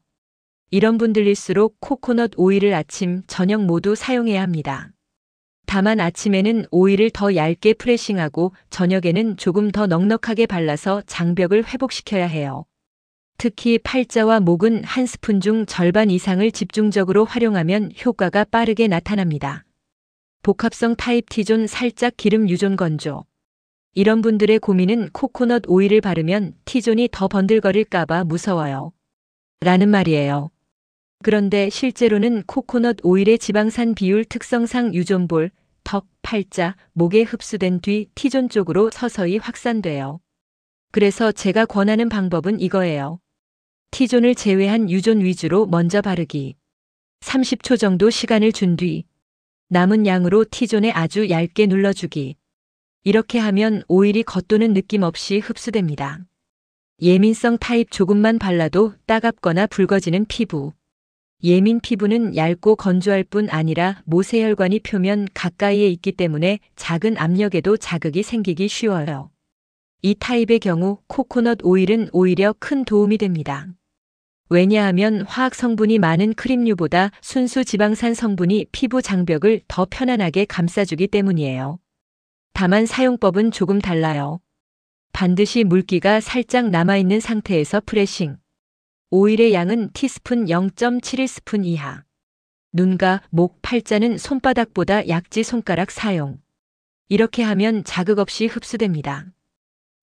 이런 분들일수록 코코넛 오일을 아침, 저녁 모두 사용해야 합니다. 다만 아침에는 오일을 더 얇게 프레싱하고 저녁에는 조금 더 넉넉하게 발라서 장벽을 회복시켜야 해요. 특히 팔자와 목은 한 스푼 중 절반 이상을 집중적으로 활용하면 효과가 빠르게 나타납니다. 복합성 타입 T존 살짝 기름 유존 건조. 이런 분들의 고민은 코코넛 오일을 바르면 T존이 더 번들거릴까봐 무서워요. 라는 말이에요. 그런데 실제로는 코코넛 오일의 지방산 비율 특성상 유존볼, 턱, 팔자, 목에 흡수된 뒤 T존 쪽으로 서서히 확산돼요. 그래서 제가 권하는 방법은 이거예요. T존을 제외한 유존 위주로 먼저 바르기. 30초 정도 시간을 준 뒤 남은 양으로 T존에 아주 얇게 눌러주기. 이렇게 하면 오일이 겉도는 느낌 없이 흡수됩니다. 예민성 타입 조금만 발라도 따갑거나 붉어지는 피부. 예민 피부는 얇고 건조할 뿐 아니라 모세혈관이 표면 가까이에 있기 때문에 작은 압력에도 자극이 생기기 쉬워요. 이 타입의 경우 코코넛 오일은 오히려 큰 도움이 됩니다. 왜냐하면 화학 성분이 많은 크림류보다 순수 지방산 성분이 피부 장벽을 더 편안하게 감싸주기 때문이에요. 다만 사용법은 조금 달라요. 반드시 물기가 살짝 남아있는 상태에서 프레싱. 오일의 양은 티스푼 0.71스푼 이하. 눈가, 목, 팔자는 손바닥보다 약지 손가락 사용. 이렇게 하면 자극 없이 흡수됩니다.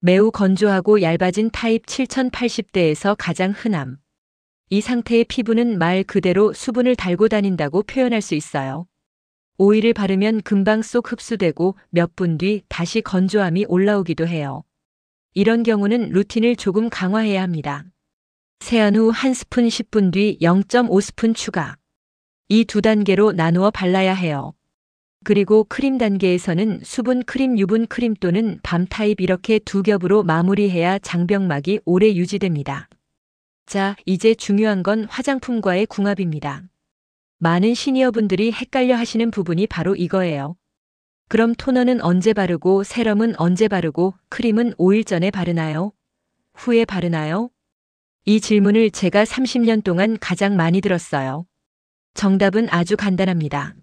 매우 건조하고 얇아진 타입 7080대에서 가장 흔함. 이 상태의 피부는 말 그대로 수분을 달고 다닌다고 표현할 수 있어요. 오일을 바르면 금방 쏙 흡수되고 몇 분 뒤 다시 건조함이 올라오기도 해요. 이런 경우는 루틴을 조금 강화해야 합니다. 세안 후 1스푼 10분 뒤 0.5스푼 추가. 이 두 단계로 나누어 발라야 해요. 그리고 크림 단계에서는 수분 크림, 유분 크림 또는 밤 타입 이렇게 두 겹으로 마무리해야 장벽막이 오래 유지됩니다. 자, 이제 중요한 건 화장품과의 궁합입니다. 많은 시니어분들이 헷갈려 하시는 부분이 바로 이거예요. 그럼 토너는 언제 바르고 세럼은 언제 바르고 크림은 5일 전에 바르나요? 후에 바르나요? 이 질문을 제가 30년 동안 가장 많이 들었어요. 정답은 아주 간단합니다.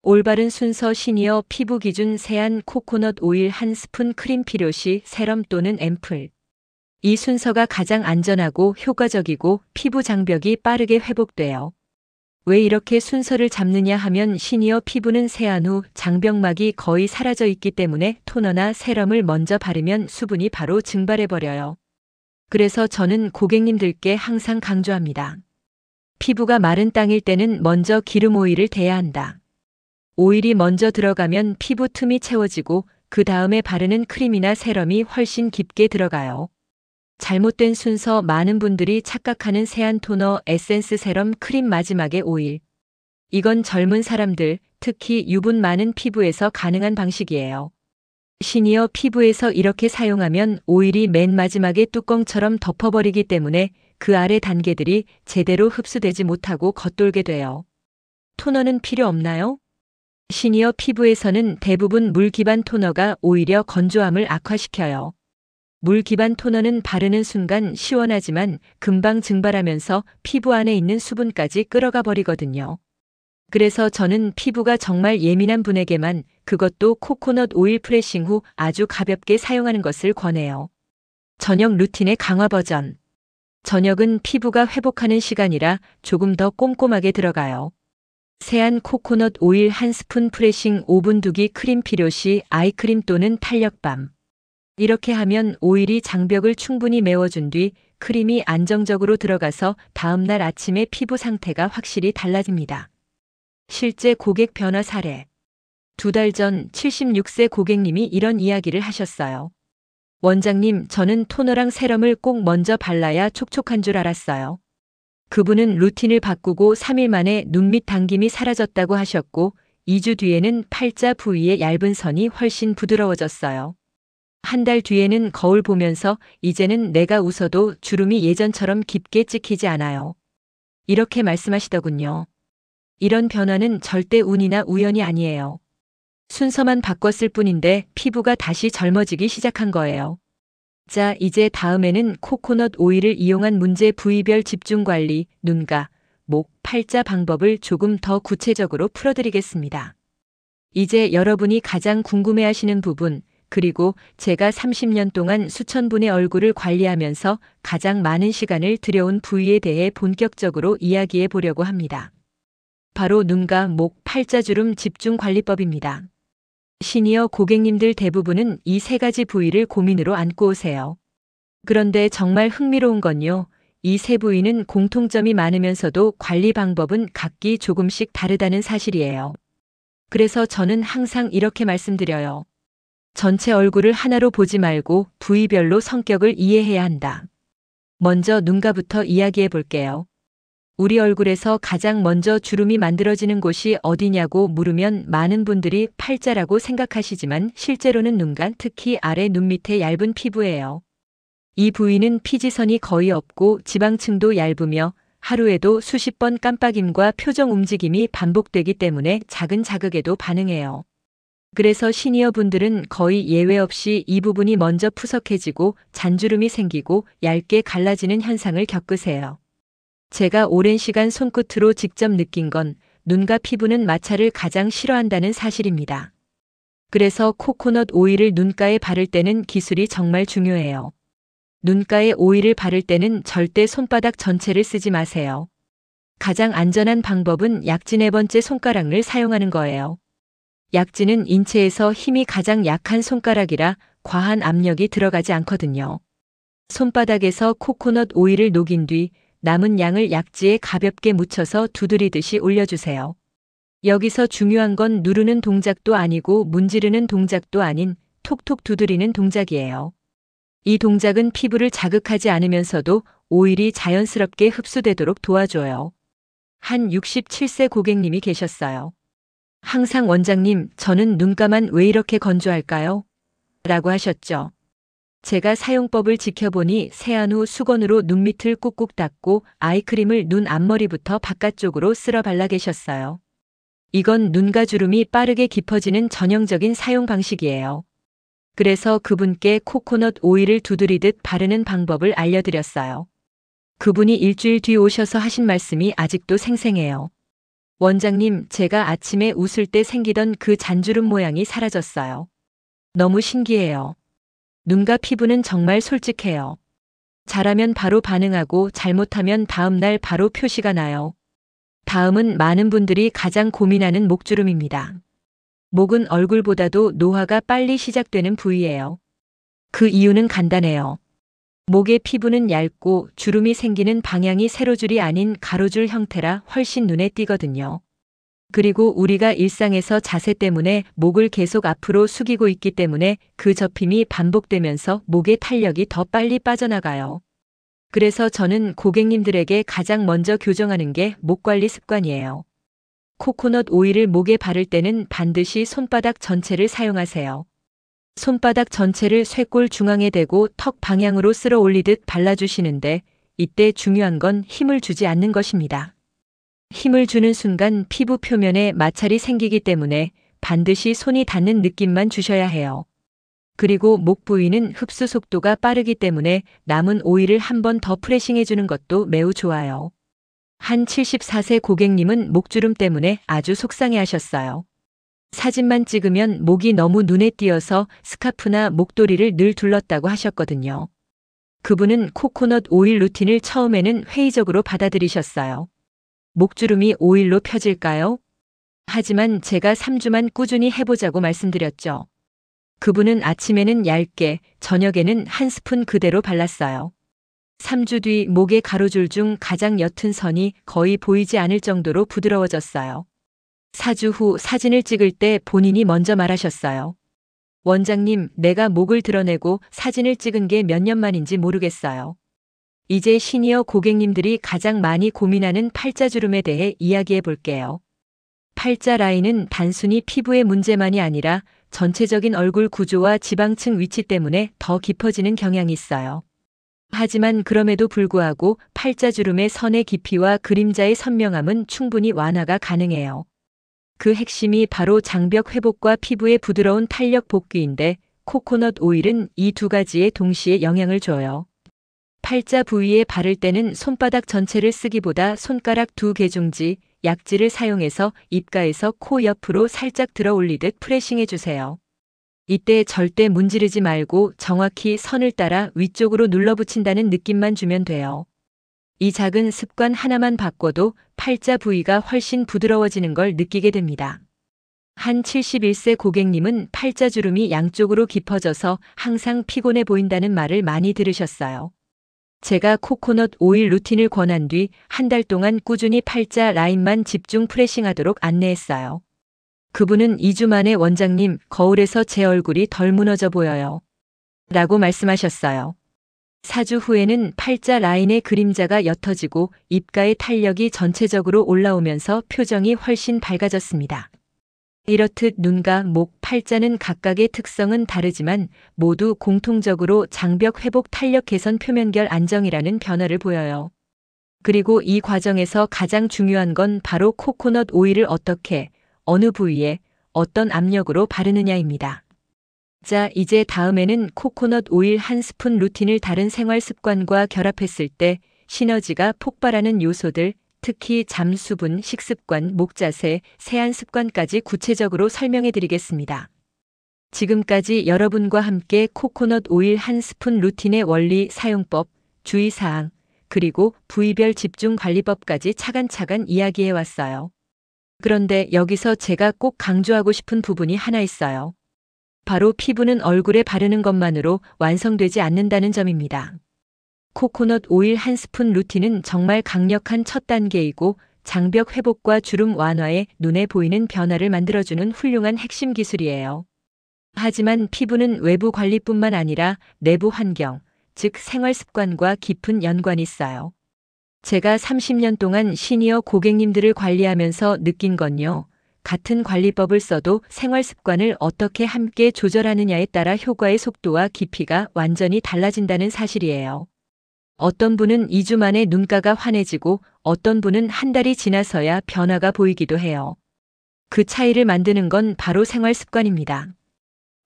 올바른 순서 시니어 피부 기준 세안 코코넛 오일 1스푼 크림 필요시 세럼 또는 앰플. 이 순서가 가장 안전하고 효과적이고 피부 장벽이 빠르게 회복돼요. 왜 이렇게 순서를 잡느냐 하면 시니어 피부는 세안 후 장벽막이 거의 사라져 있기 때문에 토너나 세럼을 먼저 바르면 수분이 바로 증발해버려요. 그래서 저는 고객님들께 항상 강조합니다. 피부가 마른 땅일 때는 먼저 기름 오일을 대야 한다. 오일이 먼저 들어가면 피부 틈이 채워지고 그 다음에 바르는 크림이나 세럼이 훨씬 깊게 들어가요. 잘못된 순서 많은 분들이 착각하는 세안 토너, 에센스 세럼, 크림 마지막에 오일. 이건 젊은 사람들, 특히 유분 많은 피부에서 가능한 방식이에요. 시니어 피부에서 이렇게 사용하면 오일이 맨 마지막에 뚜껑처럼 덮어버리기 때문에 그 아래 단계들이 제대로 흡수되지 못하고 겉돌게 돼요. 토너는 필요 없나요? 시니어 피부에서는 대부분 물 기반 토너가 오히려 건조함을 악화시켜요. 물 기반 토너는 바르는 순간 시원하지만 금방 증발하면서 피부 안에 있는 수분까지 끌어가 버리거든요. 그래서 저는 피부가 정말 예민한 분에게만 그것도 코코넛 오일 프레싱 후 아주 가볍게 사용하는 것을 권해요. 저녁 루틴의 강화 버전. 저녁은 피부가 회복하는 시간이라 조금 더 꼼꼼하게 들어가요. 세안 코코넛 오일 1스푼 프레싱 5분 두기 크림 필요시 아이크림 또는 탄력밤. 이렇게 하면 오일이 장벽을 충분히 메워준 뒤 크림이 안정적으로 들어가서 다음날 아침에 피부 상태가 확실히 달라집니다. 실제 고객 변화 사례. 2달 전 76세 고객님이 이런 이야기를 하셨어요. 원장님, 저는 토너랑 세럼을 꼭 먼저 발라야 촉촉한 줄 알았어요. 그분은 루틴을 바꾸고 3일 만에 눈밑 당김이 사라졌다고 하셨고 2주 뒤에는 팔자 부위의 얇은 선이 훨씬 부드러워졌어요. 한 달 뒤에는 거울 보면서 이제는 내가 웃어도 주름이 예전처럼 깊게 찍히지 않아요. 이렇게 말씀하시더군요. 이런 변화는 절대 운이나 우연이 아니에요. 순서만 바꿨을 뿐인데 피부가 다시 젊어지기 시작한 거예요. 자, 이제 다음에는 코코넛 오일을 이용한 문제 부위별 집중 관리, 눈가, 목, 팔자 방법을 조금 더 구체적으로 풀어드리겠습니다. 이제 여러분이 가장 궁금해하시는 부분, 그리고 제가 30년 동안 수천 분의 얼굴을 관리하면서 가장 많은 시간을 들여온 부위에 대해 본격적으로 이야기해 보려고 합니다. 바로 눈가, 목, 팔자주름 집중 관리법입니다. 시니어 고객님들 대부분은 이 세 가지 부위를 고민으로 안고 오세요. 그런데 정말 흥미로운 건요. 이 세 부위는 공통점이 많으면서도 관리 방법은 각기 조금씩 다르다는 사실이에요. 그래서 저는 항상 이렇게 말씀드려요. 전체 얼굴을 하나로 보지 말고 부위별로 성격을 이해해야 한다. 먼저 눈가부터 이야기해 볼게요. 우리 얼굴에서 가장 먼저 주름이 만들어지는 곳이 어디냐고 물으면 많은 분들이 팔자라고 생각하시지만 실제로는 눈가, 특히 아래 눈 밑에 얇은 피부예요. 이 부위는 피지선이 거의 없고 지방층도 얇으며 하루에도 수십 번 깜빡임과 표정 움직임이 반복되기 때문에 작은 자극에도 반응해요. 그래서 시니어 분들은 거의 예외 없이 이 부분이 먼저 푸석해지고 잔주름이 생기고 얇게 갈라지는 현상을 겪으세요. 제가 오랜 시간 손끝으로 직접 느낀 건 눈과 피부는 마찰을 가장 싫어한다는 사실입니다. 그래서 코코넛 오일을 눈가에 바를 때는 기술이 정말 중요해요. 눈가에 오일을 바를 때는 절대 손바닥 전체를 쓰지 마세요. 가장 안전한 방법은 약지 4번째 손가락을 사용하는 거예요. 약지는 인체에서 힘이 가장 약한 손가락이라 과한 압력이 들어가지 않거든요. 손바닥에서 코코넛 오일을 녹인 뒤 남은 양을 약지에 가볍게 묻혀서 두드리듯이 올려주세요. 여기서 중요한 건 누르는 동작도 아니고 문지르는 동작도 아닌 톡톡 두드리는 동작이에요. 이 동작은 피부를 자극하지 않으면서도 오일이 자연스럽게 흡수되도록 도와줘요. 한 67세 고객님이 계셨어요. 항상 원장님, 저는 눈가만 왜 이렇게 건조할까요? 라고 하셨죠. 제가 사용법을 지켜보니 세안 후 수건으로 눈 밑을 꾹꾹 닦고 아이크림을 눈 앞머리부터 바깥쪽으로 쓸어 발라 계셨어요. 이건 눈가 주름이 빠르게 깊어지는 전형적인 사용 방식이에요. 그래서 그분께 코코넛 오일을 두드리듯 바르는 방법을 알려드렸어요. 그분이 일주일 뒤 오셔서 하신 말씀이 아직도 생생해요. 원장님, 제가 아침에 웃을 때 생기던 그 잔주름 모양이 사라졌어요. 너무 신기해요. 눈과 피부는 정말 솔직해요. 잘하면 바로 반응하고 잘못하면 다음날 바로 표시가 나요. 다음은 많은 분들이 가장 고민하는 목주름입니다. 목은 얼굴보다도 노화가 빨리 시작되는 부위예요. 그 이유는 간단해요. 목의 피부는 얇고 주름이 생기는 방향이 세로줄이 아닌 가로줄 형태라 훨씬 눈에 띄거든요. 그리고 우리가 일상에서 자세 때문에 목을 계속 앞으로 숙이고 있기 때문에 그 접힘이 반복되면서 목의 탄력이 더 빨리 빠져나가요. 그래서 저는 고객님들에게 가장 먼저 교정하는 게 목 관리 습관이에요. 코코넛 오일을 목에 바를 때는 반드시 손바닥 전체를 사용하세요. 손바닥 전체를 쇄골 중앙에 대고 턱 방향으로 쓸어 올리듯 발라주시는데 이때 중요한 건 힘을 주지 않는 것입니다. 힘을 주는 순간 피부 표면에 마찰이 생기기 때문에 반드시 손이 닿는 느낌만 주셔야 해요. 그리고 목 부위는 흡수 속도가 빠르기 때문에 남은 오일을 한 번 더 프레싱해 주는 것도 매우 좋아요. 한 74세 고객님은 목주름 때문에 아주 속상해 하셨어요. 사진만 찍으면 목이 너무 눈에 띄어서 스카프나 목도리를 늘 둘렀다고 하셨거든요. 그분은 코코넛 오일 루틴을 처음에는 회의적으로 받아들이셨어요. 목주름이 오일로 펴질까요? 하지만 제가 3주만 꾸준히 해보자고 말씀드렸죠. 그분은 아침에는 얇게, 저녁에는 한 스푼 그대로 발랐어요. 3주 뒤 목의 가로줄 중 가장 옅은 선이 거의 보이지 않을 정도로 부드러워졌어요. 4주 후 사진을 찍을 때 본인이 먼저 말하셨어요. 원장님, 내가 목을 드러내고 사진을 찍은 게 몇 년 만인지 모르겠어요. 이제 시니어 고객님들이 가장 많이 고민하는 팔자주름에 대해 이야기해 볼게요. 팔자 라인은 단순히 피부의 문제만이 아니라 전체적인 얼굴 구조와 지방층 위치 때문에 더 깊어지는 경향이 있어요. 하지만 그럼에도 불구하고 팔자주름의 선의 깊이와 그림자의 선명함은 충분히 완화가 가능해요. 그 핵심이 바로 장벽 회복과 피부의 부드러운 탄력 복귀인데 코코넛 오일은 이 두 가지에 동시에 영향을 줘요. 팔자 부위에 바를 때는 손바닥 전체를 쓰기보다 손가락 두 개 중지, 약지를 사용해서 입가에서 코 옆으로 살짝 들어 올리듯 프레싱해 주세요. 이때 절대 문지르지 말고 정확히 선을 따라 위쪽으로 눌러붙인다는 느낌만 주면 돼요. 이 작은 습관 하나만 바꿔도 팔자 부위가 훨씬 부드러워지는 걸 느끼게 됩니다. 한 71세 고객님은 팔자주름이 양쪽으로 깊어져서 항상 피곤해 보인다는 말을 많이 들으셨어요. 제가 코코넛 오일 루틴을 권한 뒤 한 달 동안 꾸준히 팔자 라인만 집중 프레싱하도록 안내했어요. 그분은 2주 만에 원장님, 거울에서 제 얼굴이 덜 무너져 보여요. 라고 말씀하셨어요. 4주 후에는 팔자 라인의 그림자가 옅어지고 입가의 탄력이 전체적으로 올라오면서 표정이 훨씬 밝아졌습니다. 이렇듯 눈과 목, 팔자는 각각의 특성은 다르지만 모두 공통적으로 장벽 회복 탄력 개선 표면결 안정이라는 변화를 보여요. 그리고 이 과정에서 가장 중요한 건 바로 코코넛 오일을 어떻게, 어느 부위에, 어떤 압력으로 바르느냐입니다. 자, 이제 다음에는 코코넛 오일 한 스푼 루틴을 다른 생활 습관과 결합했을 때 시너지가 폭발하는 요소들, 특히 잠, 수분, 식습관, 목자세, 세안 습관까지 구체적으로 설명해 드리겠습니다. 지금까지 여러분과 함께 코코넛 오일 한 스푼 루틴의 원리, 사용법, 주의사항, 그리고 부위별 집중 관리법까지 차근차근 이야기해 왔어요. 그런데 여기서 제가 꼭 강조하고 싶은 부분이 하나 있어요. 바로 피부는 얼굴에 바르는 것만으로 완성되지 않는다는 점입니다. 코코넛 오일 한 스푼 루틴은 정말 강력한 첫 단계이고 장벽 회복과 주름 완화에 눈에 보이는 변화를 만들어주는 훌륭한 핵심 기술이에요. 하지만 피부는 외부 관리뿐만 아니라 내부 환경, 즉 생활 습관과 깊은 연관이 있어요. 제가 30년 동안 시니어 고객님들을 관리하면서 느낀 건요. 같은 관리법을 써도 생활 습관을 어떻게 함께 조절하느냐에 따라 효과의 속도와 깊이가 완전히 달라진다는 사실이에요. 어떤 분은 2주 만에 눈가가 환해지고 어떤 분은 한 달이 지나서야 변화가 보이기도 해요. 그 차이를 만드는 건 바로 생활 습관입니다.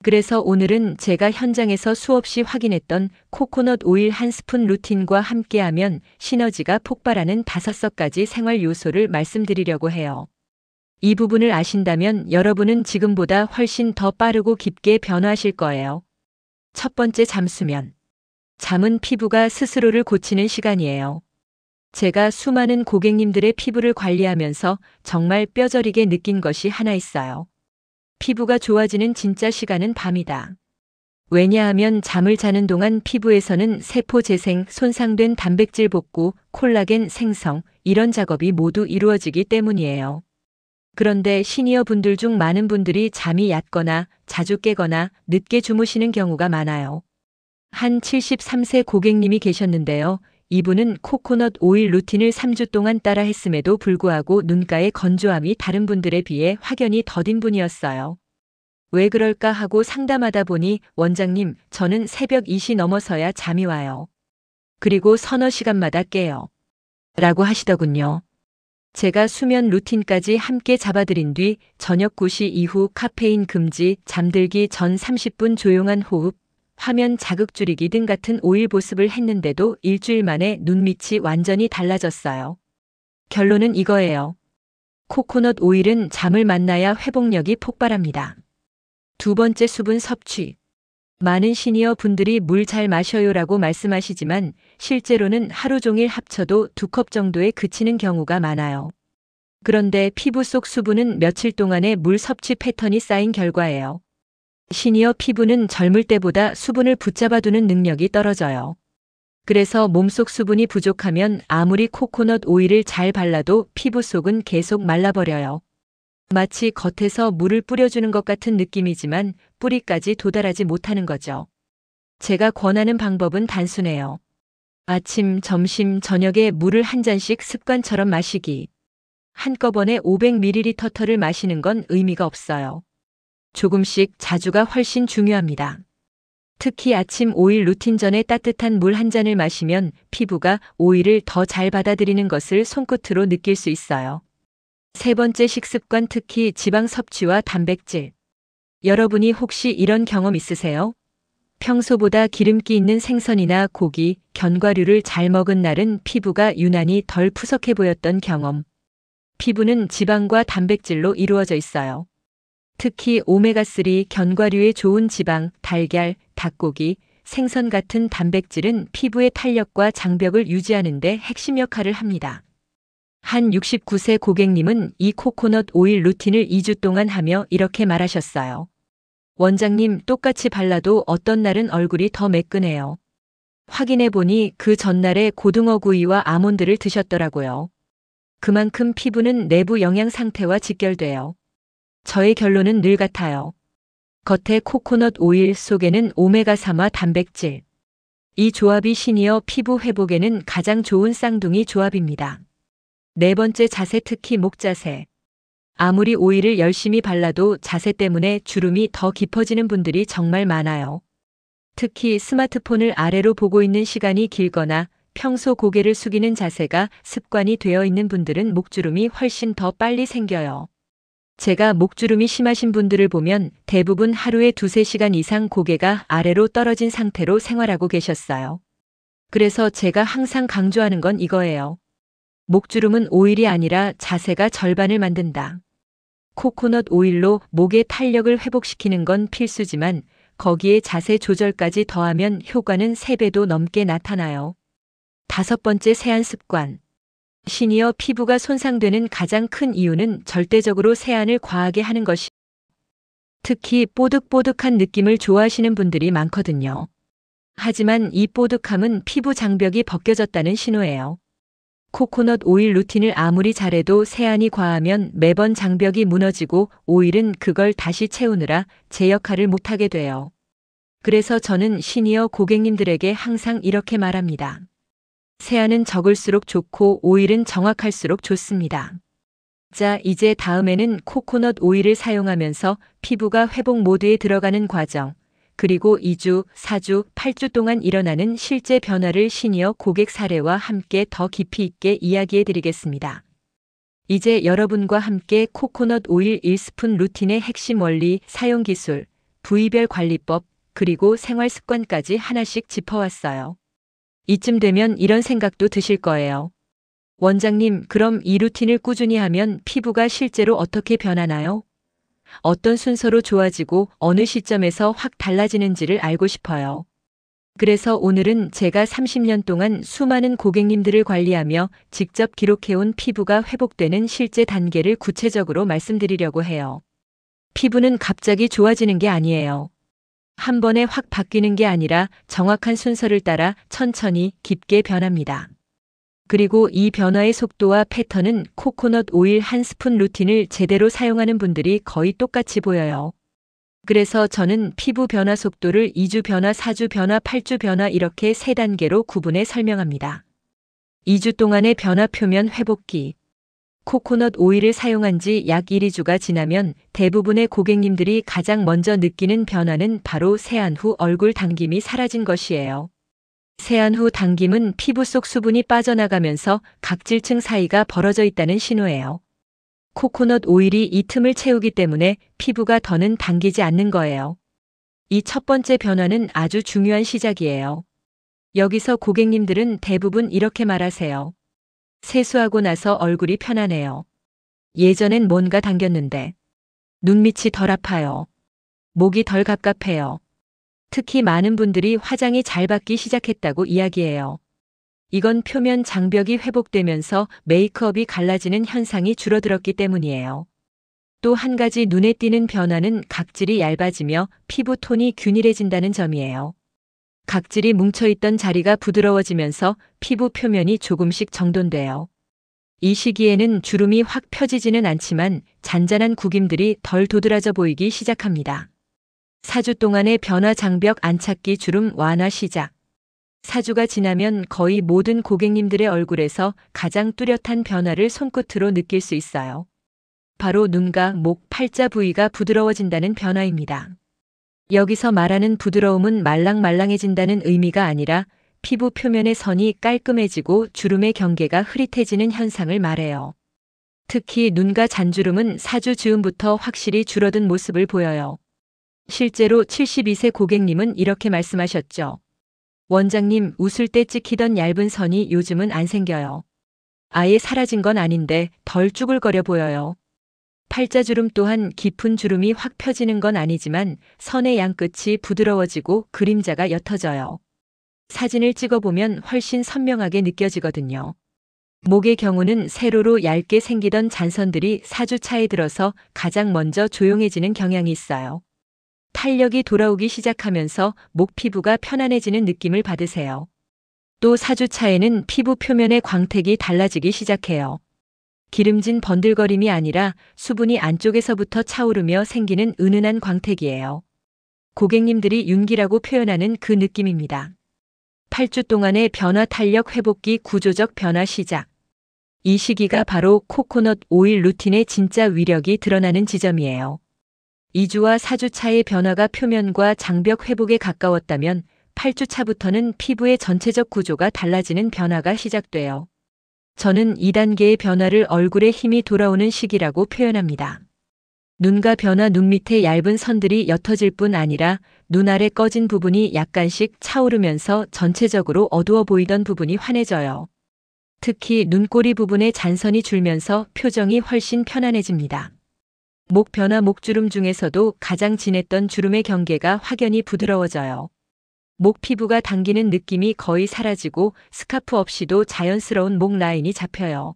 그래서 오늘은 제가 현장에서 수없이 확인했던 코코넛 오일 한 스푼 루틴과 함께하면 시너지가 폭발하는 5가지 생활 요소를 말씀드리려고 해요. 이 부분을 아신다면 여러분은 지금보다 훨씬 더 빠르고 깊게 변화하실 거예요. 첫 번째, 잠수면. 잠은 피부가 스스로를 고치는 시간이에요. 제가 수많은 고객님들의 피부를 관리하면서 정말 뼈저리게 느낀 것이 하나 있어요. 피부가 좋아지는 진짜 시간은 밤이다. 왜냐하면 잠을 자는 동안 피부에서는 세포 재생, 손상된 단백질 복구, 콜라겐 생성, 이런 작업이 모두 이루어지기 때문이에요. 그런데 시니어 분들 중 많은 분들이 잠이 얕거나 자주 깨거나 늦게 주무시는 경우가 많아요. 한 73세 고객님이 계셨는데요. 이분은 코코넛 오일 루틴을 3주 동안 따라 했음에도 불구하고 눈가의 건조함이 다른 분들에 비해 확연히 더딘 분이었어요. 왜 그럴까 하고 상담하다 보니 원장님, 저는 새벽 2시 넘어서야 잠이 와요. 그리고 서너 시간마다 깨요. 라고 하시더군요. 제가 수면 루틴까지 함께 잡아드린 뒤 저녁 9시 이후 카페인 금지, 잠들기 전 30분 조용한 호흡, 화면 자극 줄이기 등 같은 오일 보습을 했는데도 일주일 만에 눈밑이 완전히 달라졌어요. 결론은 이거예요. 코코넛 오일은 잠을 만나야 회복력이 폭발합니다. 두 번째, 수분 섭취. 많은 시니어 분들이 물 잘 마셔요라고 말씀하시지만 실제로는 하루 종일 합쳐도 2컵 정도에 그치는 경우가 많아요. 그런데 피부 속 수분은 며칠 동안의 물 섭취 패턴이 쌓인 결과예요. 시니어 피부는 젊을 때보다 수분을 붙잡아두는 능력이 떨어져요. 그래서 몸속 수분이 부족하면 아무리 코코넛 오일을 잘 발라도 피부 속은 계속 말라버려요. 마치 겉에서 물을 뿌려주는 것 같은 느낌이지만 뿌리까지 도달하지 못하는 거죠. 제가 권하는 방법은 단순해요. 아침, 점심, 저녁에 물을 한 잔씩 습관처럼 마시기. 한꺼번에 500ml를 마시는 건 의미가 없어요. 조금씩 자주가 훨씬 중요합니다. 특히 아침 오일 루틴 전에 따뜻한 물 한 잔을 마시면 피부가 오일을 더 잘 받아들이는 것을 손끝으로 느낄 수 있어요. 세 번째, 식습관, 특히 지방 섭취와 단백질. 여러분이 혹시 이런 경험 있으세요? 평소보다 기름기 있는 생선이나 고기, 견과류를 잘 먹은 날은 피부가 유난히 덜 푸석해 보였던 경험. 피부는 지방과 단백질로 이루어져 있어요. 특히 오메가3 견과류의 좋은 지방, 달걀, 닭고기, 생선 같은 단백질은 피부의 탄력과 장벽을 유지하는 데 핵심 역할을 합니다. 한 69세 고객님은 이 코코넛 오일 루틴을 2주 동안 하며 이렇게 말하셨어요. 원장님, 똑같이 발라도 어떤 날은 얼굴이 더 매끈해요. 확인해 보니 그 전날에 고등어 구이와 아몬드를 드셨더라고요. 그만큼 피부는 내부 영양 상태와 직결돼요. 저의 결론은 늘 같아요. 겉에 코코넛 오일, 속에는 오메가3와 단백질. 이 조합이 시니어 피부 회복에는 가장 좋은 쌍둥이 조합입니다. 네 번째, 자세, 특히 목 자세. 아무리 오일을 열심히 발라도 자세 때문에 주름이 더 깊어지는 분들이 정말 많아요. 특히 스마트폰을 아래로 보고 있는 시간이 길거나 평소 고개를 숙이는 자세가 습관이 되어 있는 분들은 목주름이 훨씬 더 빨리 생겨요. 제가 목주름이 심하신 분들을 보면 대부분 하루에 2~3시간 이상 고개가 아래로 떨어진 상태로 생활하고 계셨어요. 그래서 제가 항상 강조하는 건 이거예요. 목주름은 오일이 아니라 자세가 절반을 만든다. 코코넛 오일로 목의 탄력을 회복시키는 건 필수지만 거기에 자세 조절까지 더하면 효과는 3배도 넘게 나타나요. 다섯 번째, 세안 습관. 시니어 피부가 손상되는 가장 큰 이유는 절대적으로 세안을 과하게 하는 것이, 특히 뽀득뽀득한 느낌을 좋아하시는 분들이 많거든요. 하지만 이 뽀득함은 피부 장벽이 벗겨졌다는 신호예요. 코코넛 오일 루틴을 아무리 잘해도 세안이 과하면 매번 장벽이 무너지고 오일은 그걸 다시 채우느라 제 역할을 못하게 돼요. 그래서 저는 시니어 고객님들에게 항상 이렇게 말합니다. 세안은 적을수록 좋고 오일은 정확할수록 좋습니다. 자, 이제 다음에는 코코넛 오일을 사용하면서 피부가 회복 모드에 들어가는 과정, 그리고 2주, 4주, 8주 동안 일어나는 실제 변화를 시니어 고객 사례와 함께 더 깊이 있게 이야기해 드리겠습니다. 이제 여러분과 함께 코코넛 오일 1스푼 루틴의 핵심 원리, 사용 기술, 부위별 관리법, 그리고 생활 습관까지 하나씩 짚어왔어요. 이쯤 되면 이런 생각도 드실 거예요. 원장님, 그럼 이 루틴을 꾸준히 하면 피부가 실제로 어떻게 변하나요? 어떤 순서로 좋아지고 어느 시점에서 확 달라지는지를 알고 싶어요. 그래서 오늘은 제가 30년 동안 수많은 고객님들을 관리하며 직접 기록해온 피부가 회복되는 실제 단계를 구체적으로 말씀드리려고 해요. 피부는 갑자기 좋아지는 게 아니에요. 한 번에 확 바뀌는 게 아니라 정확한 순서를 따라 천천히 깊게 변합니다. 그리고 이 변화의 속도와 패턴은 코코넛 오일 1스푼 루틴을 제대로 사용하는 분들이 거의 똑같이 보여요. 그래서 저는 피부 변화 속도를 2주 변화, 4주 변화, 8주 변화 이렇게 3단계로 구분해 설명합니다. 2주 동안의 변화 표면 회복기. 코코넛 오일을 사용한 지 약 1~2주가 지나면 대부분의 고객님들이 가장 먼저 느끼는 변화는 바로 세안 후 얼굴 당김이 사라진 것이에요. 세안 후 당김은 피부 속 수분이 빠져나가면서 각질층 사이가 벌어져 있다는 신호예요. 코코넛 오일이 이 틈을 채우기 때문에 피부가 더는 당기지 않는 거예요. 이 첫 번째 변화는 아주 중요한 시작이에요. 여기서 고객님들은 대부분 이렇게 말하세요. 세수하고 나서 얼굴이 편하네요. 예전엔 뭔가 당겼는데. 눈밑이 덜 아파요. 목이 덜 갑갑해요. 특히 많은 분들이 화장이 잘 받기 시작했다고 이야기해요. 이건 표면 장벽이 회복되면서 메이크업이 갈라지는 현상이 줄어들었기 때문이에요. 또 한 가지 눈에 띄는 변화는 각질이 얇아지며 피부 톤이 균일해진다는 점이에요. 각질이 뭉쳐있던 자리가 부드러워지면서 피부 표면이 조금씩 정돈돼요. 이 시기에는 주름이 확 펴지지는 않지만 잔잔한 구김들이 덜 도드라져 보이기 시작합니다. 4주 동안의 변화, 장벽 안착기, 주름 완화 시작. 4주가 지나면 거의 모든 고객님들의 얼굴에서 가장 뚜렷한 변화를 손끝으로 느낄 수 있어요. 바로 눈과 목, 팔자 부위가 부드러워진다는 변화입니다. 여기서 말하는 부드러움은 말랑말랑해진다는 의미가 아니라 피부 표면의 선이 깔끔해지고 주름의 경계가 흐릿해지는 현상을 말해요. 특히 눈가 잔주름은 4주 즈음부터 확실히 줄어든 모습을 보여요. 실제로 72세 고객님은 이렇게 말씀하셨죠. 원장님, 웃을 때 찍히던 얇은 선이 요즘은 안 생겨요. 아예 사라진 건 아닌데 덜 쭈글거려 보여요. 팔자주름 또한 깊은 주름이 확 펴지는 건 아니지만 선의 양끝이 부드러워지고 그림자가 옅어져요. 사진을 찍어보면 훨씬 선명하게 느껴지거든요. 목의 경우는 세로로 얇게 생기던 잔선들이 4주 차에 들어서 가장 먼저 조용해지는 경향이 있어요. 탄력이 돌아오기 시작하면서 목 피부가 편안해지는 느낌을 받으세요. 또 4주 차에는 피부 표면의 광택이 달라지기 시작해요. 기름진 번들거림이 아니라 수분이 안쪽에서부터 차오르며 생기는 은은한 광택이에요. 고객님들이 윤기라고 표현하는 그 느낌입니다. 8주 동안의 변화 탄력 회복기 구조적 변화 시작. 이 시기가 바로 코코넛 오일 루틴의 진짜 위력이 드러나는 지점이에요. 2주와 4주 차의 변화가 표면과 장벽 회복에 가까웠다면 8주 차부터는 피부의 전체적 구조가 달라지는 변화가 시작돼요. 저는 2단계의 변화를 얼굴에 힘이 돌아오는 시기라고 표현합니다. 눈가 변화, 눈 밑에 얇은 선들이 옅어질 뿐 아니라 눈 아래 꺼진 부분이 약간씩 차오르면서 전체적으로 어두워 보이던 부분이 환해져요. 특히 눈꼬리 부분의 잔선이 줄면서 표정이 훨씬 편안해집니다. 목 변화, 목주름 중에서도 가장 진했던 주름의 경계가 확연히 부드러워져요. 목 피부가 당기는 느낌이 거의 사라지고 스카프 없이도 자연스러운 목 라인이 잡혀요.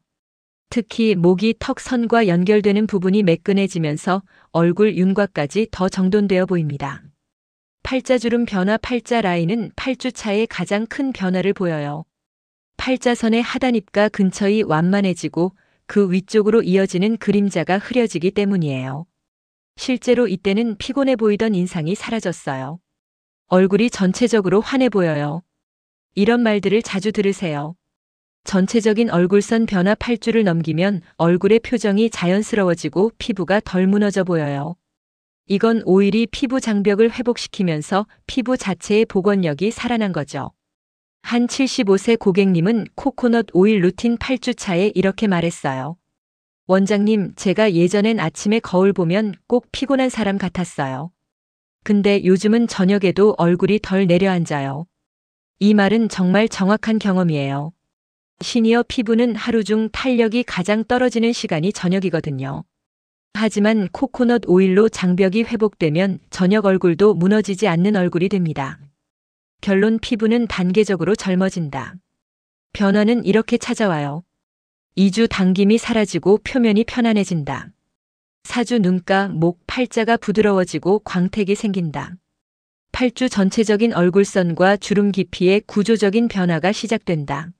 특히 목이 턱 선과 연결되는 부분이 매끈해지면서 얼굴 윤곽까지 더 정돈되어 보입니다. 팔자주름 변화, 팔자 라인은 8주 차에 가장 큰 변화를 보여요. 팔자선의 하단입가 근처이 완만해지고 그 위쪽으로 이어지는 그림자가 흐려지기 때문이에요. 실제로 이때는 피곤해 보이던 인상이 사라졌어요. 얼굴이 전체적으로 환해 보여요. 이런 말들을 자주 들으세요. 전체적인 얼굴선 변화 8주를 넘기면 얼굴의 표정이 자연스러워지고 피부가 덜 무너져 보여요. 이건 오일이 피부 장벽을 회복시키면서 피부 자체의 복원력이 살아난 거죠. 한 75세 고객님은 코코넛 오일 루틴 8주 차에 이렇게 말했어요. 원장님, 제가 예전엔 아침에 거울 보면 꼭 피곤한 사람 같았어요. 근데 요즘은 저녁에도 얼굴이 덜 내려앉아요. 이 말은 정말 정확한 경험이에요. 시니어 피부는 하루 중 탄력이 가장 떨어지는 시간이 저녁이거든요. 하지만 코코넛 오일로 장벽이 회복되면 저녁 얼굴도 무너지지 않는 얼굴이 됩니다. 결론, 피부는 단계적으로 젊어진다. 변화는 이렇게 찾아와요. 2주 당김이 사라지고 표면이 편안해진다. 4주 눈가, 목, 팔자가 부드러워지고 광택이 생긴다. 8주 전체적인 얼굴선과 주름 깊이의 구조적인 변화가 시작된다.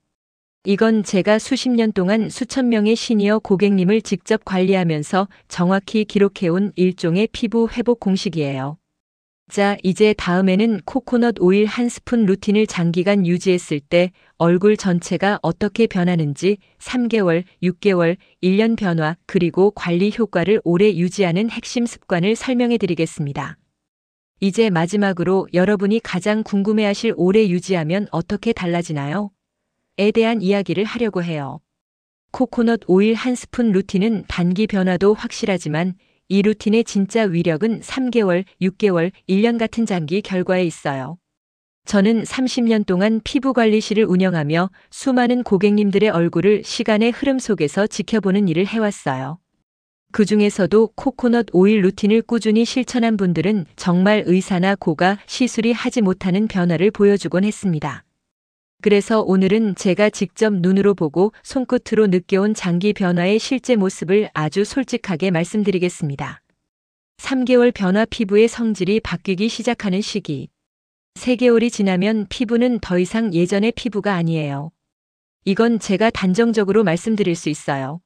이건 제가 수십 년 동안 수천 명의 시니어 고객님을 직접 관리하면서 정확히 기록해온 일종의 피부 회복 공식이에요. 자, 이제 다음에는 코코넛 오일 한 스푼 루틴을 장기간 유지했을 때 얼굴 전체가 어떻게 변하는지 3개월, 6개월, 1년 변화, 그리고 관리 효과를 오래 유지하는 핵심 습관을 설명해 드리겠습니다. 이제 마지막으로 여러분이 가장 궁금해하실 오래 유지하면 어떻게 달라지나요? 에 대한 이야기를 하려고 해요. 코코넛 오일 한 스푼 루틴은 단기 변화도 확실하지만 이 루틴의 진짜 위력은 3개월, 6개월, 1년 같은 장기 결과에 있어요. 저는 30년 동안 피부관리실을 운영하며 수많은 고객님들의 얼굴을 시간의 흐름 속에서 지켜보는 일을 해왔어요. 그 중에서도 코코넛 오일 루틴을 꾸준히 실천한 분들은 정말 의사나 고가, 시술이 하지 못하는 변화를 보여주곤 했습니다. 그래서 오늘은 제가 직접 눈으로 보고 손끝으로 느껴온 장기 변화의 실제 모습을 아주 솔직하게 말씀드리겠습니다. 3개월 변화, 피부의 성질이 바뀌기 시작하는 시기. 3개월이 지나면 피부는 더 이상 예전의 피부가 아니에요. 이건 제가 단정적으로 말씀드릴 수 있어요.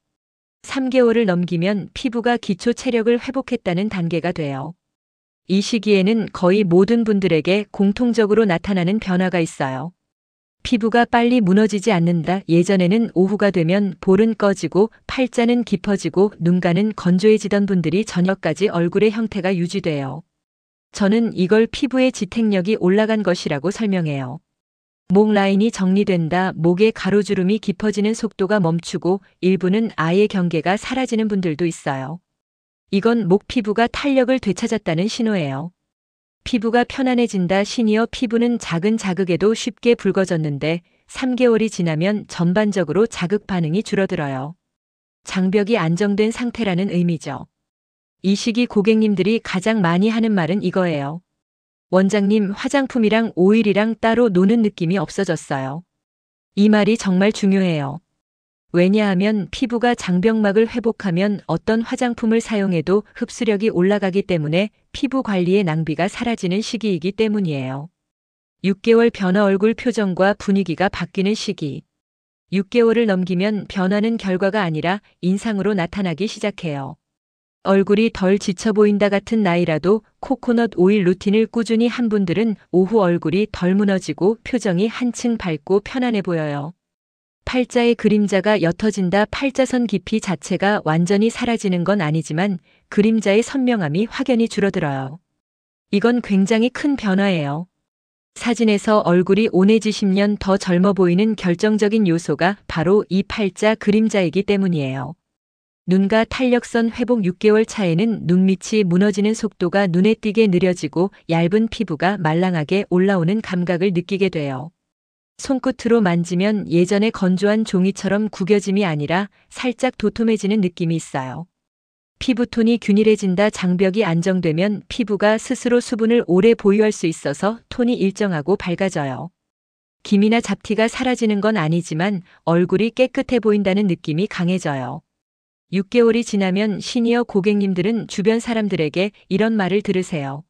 3개월을 넘기면 피부가 기초 체력을 회복했다는 단계가 돼요. 이 시기에는 거의 모든 분들에게 공통적으로 나타나는 변화가 있어요. 피부가 빨리 무너지지 않는다. 예전에는 오후가 되면 볼은 꺼지고 팔자는 깊어지고 눈가는 건조해지던 분들이 저녁까지 얼굴의 형태가 유지돼요. 저는 이걸 피부의 지탱력이 올라간 것이라고 설명해요. 목 라인이 정리된다, 목의 가로주름이 깊어지는 속도가 멈추고 일부는 아예 경계가 사라지는 분들도 있어요. 이건 목 피부가 탄력을 되찾았다는 신호예요. 피부가 편안해진다. 시니어 피부는 작은 자극에도 쉽게 붉어졌는데 3개월이 지나면 전반적으로 자극 반응이 줄어들어요. 장벽이 안정된 상태라는 의미죠. 이 시기 고객님들이 가장 많이 하는 말은 이거예요. 원장님, 화장품이랑 오일이랑 따로 노는 느낌이 없어졌어요. 이 말이 정말 중요해요. 왜냐하면 피부가 장벽막을 회복하면 어떤 화장품을 사용해도 흡수력이 올라가기 때문에 피부 관리의 낭비가 사라지는 시기이기 때문이에요. 6개월 변화. 얼굴 표정과 분위기가 바뀌는 시기. 6개월을 넘기면 변화는 결과가 아니라 인상으로 나타나기 시작해요. 얼굴이 덜 지쳐 보인다 같은 나이라도 코코넛 오일 루틴을 꾸준히 한 분들은 오후 얼굴이 덜 무너지고 표정이 한층 밝고 편안해 보여요. 팔자의 그림자가 옅어진다. 팔자선 깊이 자체가 완전히 사라지는 건 아니지만 그림자의 선명함이 확연히 줄어들어요. 이건 굉장히 큰 변화예요. 사진에서 얼굴이 5 내지 10년 더 젊어 보이는 결정적인 요소가 바로 이 팔자 그림자이기 때문이에요. 눈가 탄력선 회복. 6개월 차에는 눈밑이 무너지는 속도가 눈에 띄게 느려지고 얇은 피부가 말랑하게 올라오는 감각을 느끼게 돼요. 손끝으로 만지면 예전의 건조한 종이처럼 구겨짐이 아니라 살짝 도톰해지는 느낌이 있어요. 피부톤이 균일해진다. 장벽이 안정되면 피부가 스스로 수분을 오래 보유할 수 있어서 톤이 일정하고 밝아져요. 기미나 잡티가 사라지는 건 아니지만 얼굴이 깨끗해 보인다는 느낌이 강해져요. 6개월이 지나면 시니어 고객님들은 주변 사람들에게 이런 말을 들으세요.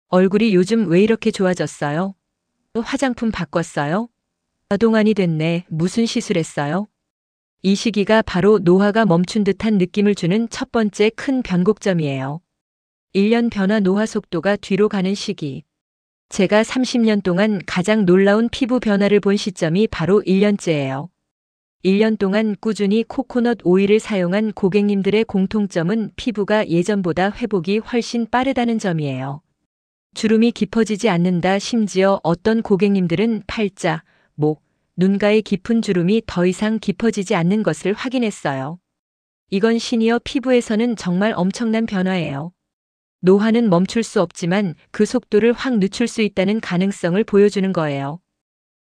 얼굴이 요즘 왜 이렇게 좋아졌어요? 화장품 바꿨어요? 동안이 됐네. 무슨 시술했어요? 이 시기가 바로 노화가 멈춘 듯한 느낌을 주는 첫 번째 큰 변곡점이에요. 1년 변화. 노화 속도가 뒤로 가는 시기. 제가 30년 동안 가장 놀라운 피부 변화를 본 시점이 바로 1년째예요. 1년 동안 꾸준히 코코넛 오일을 사용한 고객님들의 공통점은 피부가 예전보다 회복이 훨씬 빠르다는 점이에요. 주름이 깊어지지 않는다. 심지어 어떤 고객님들은 팔자, 목, 눈가의 깊은 주름이 더 이상 깊어지지 않는 것을 확인했어요. 이건 시니어 피부에서는 정말 엄청난 변화예요. 노화는 멈출 수 없지만 그 속도를 확 늦출 수 있다는 가능성을 보여주는 거예요.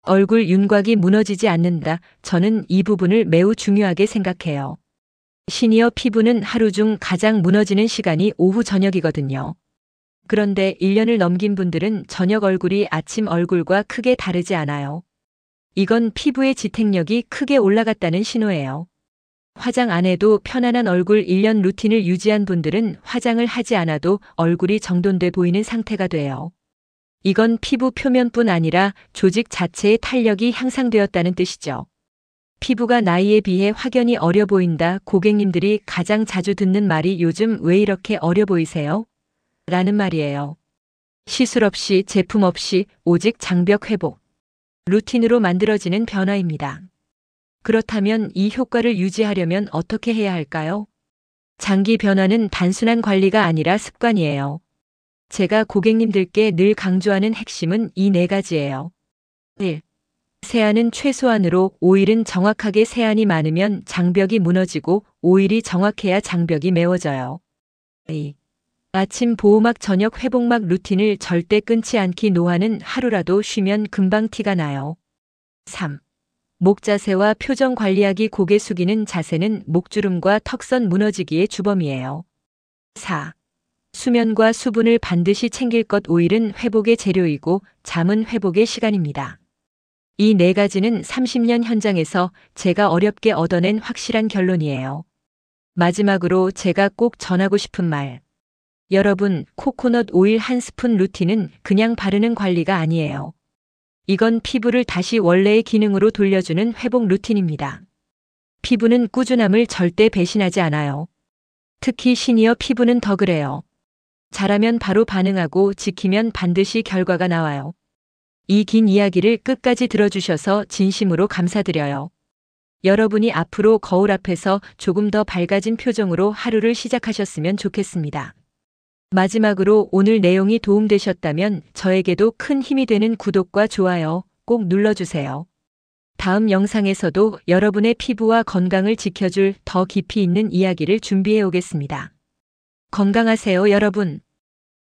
얼굴 윤곽이 무너지지 않는다. 저는 이 부분을 매우 중요하게 생각해요. 시니어 피부는 하루 중 가장 무너지는 시간이 오후 저녁이거든요. 그런데 1년을 넘긴 분들은 저녁 얼굴이 아침 얼굴과 크게 다르지 않아요. 이건 피부의 지탱력이 크게 올라갔다는 신호예요. 화장 안 해도 편안한 얼굴. 1년 루틴을 유지한 분들은 화장을 하지 않아도 얼굴이 정돈돼 보이는 상태가 돼요. 이건 피부 표면뿐 아니라 조직 자체의 탄력이 향상되었다는 뜻이죠. 피부가 나이에 비해 확연히 어려 보인다. 고객님들이 가장 자주 듣는 말이 요즘 왜 이렇게 어려 보이세요? 라는 말이에요. 시술 없이, 제품 없이 오직 장벽 회복. 루틴으로 만들어지는 변화입니다. 그렇다면 이 효과를 유지하려면 어떻게 해야 할까요? 장기 변화는 단순한 관리가 아니라 습관이에요. 제가 고객님들께 늘 강조하는 핵심은 이 4가지예요. 1. 세안은 최소한으로. 오일은 정확하게 세안이 많으면 장벽이 무너지고 오일이 정확해야 장벽이 메워져요. 2. 아침 보호막, 저녁 회복막 루틴을 절대 끊지 않기. 노화는 하루라도 쉬면 금방 티가 나요. 3. 목 자세와 표정 관리하기. 고개 숙이는 자세는 목주름과 턱선 무너지기의 주범이에요. 4. 수면과 수분을 반드시 챙길 것. 오일은 회복의 재료이고 잠은 회복의 시간입니다. 이 4가지는 30년 현장에서 제가 어렵게 얻어낸 확실한 결론이에요. 마지막으로 제가 꼭 전하고 싶은 말. 여러분, 코코넛 오일 한 스푼 루틴은 그냥 바르는 관리가 아니에요. 이건 피부를 다시 원래의 기능으로 돌려주는 회복 루틴입니다. 피부는 꾸준함을 절대 배신하지 않아요. 특히 시니어 피부는 더 그래요. 잘하면 바로 반응하고 지키면 반드시 결과가 나와요. 이 긴 이야기를 끝까지 들어주셔서 진심으로 감사드려요. 여러분이 앞으로 거울 앞에서 조금 더 밝아진 표정으로 하루를 시작하셨으면 좋겠습니다. 마지막으로 오늘 내용이 도움되셨다면 저에게도 큰 힘이 되는 구독과 좋아요 꼭 눌러주세요. 다음 영상에서도 여러분의 피부와 건강을 지켜줄 더 깊이 있는 이야기를 준비해 오겠습니다. 건강하세요, 여러분.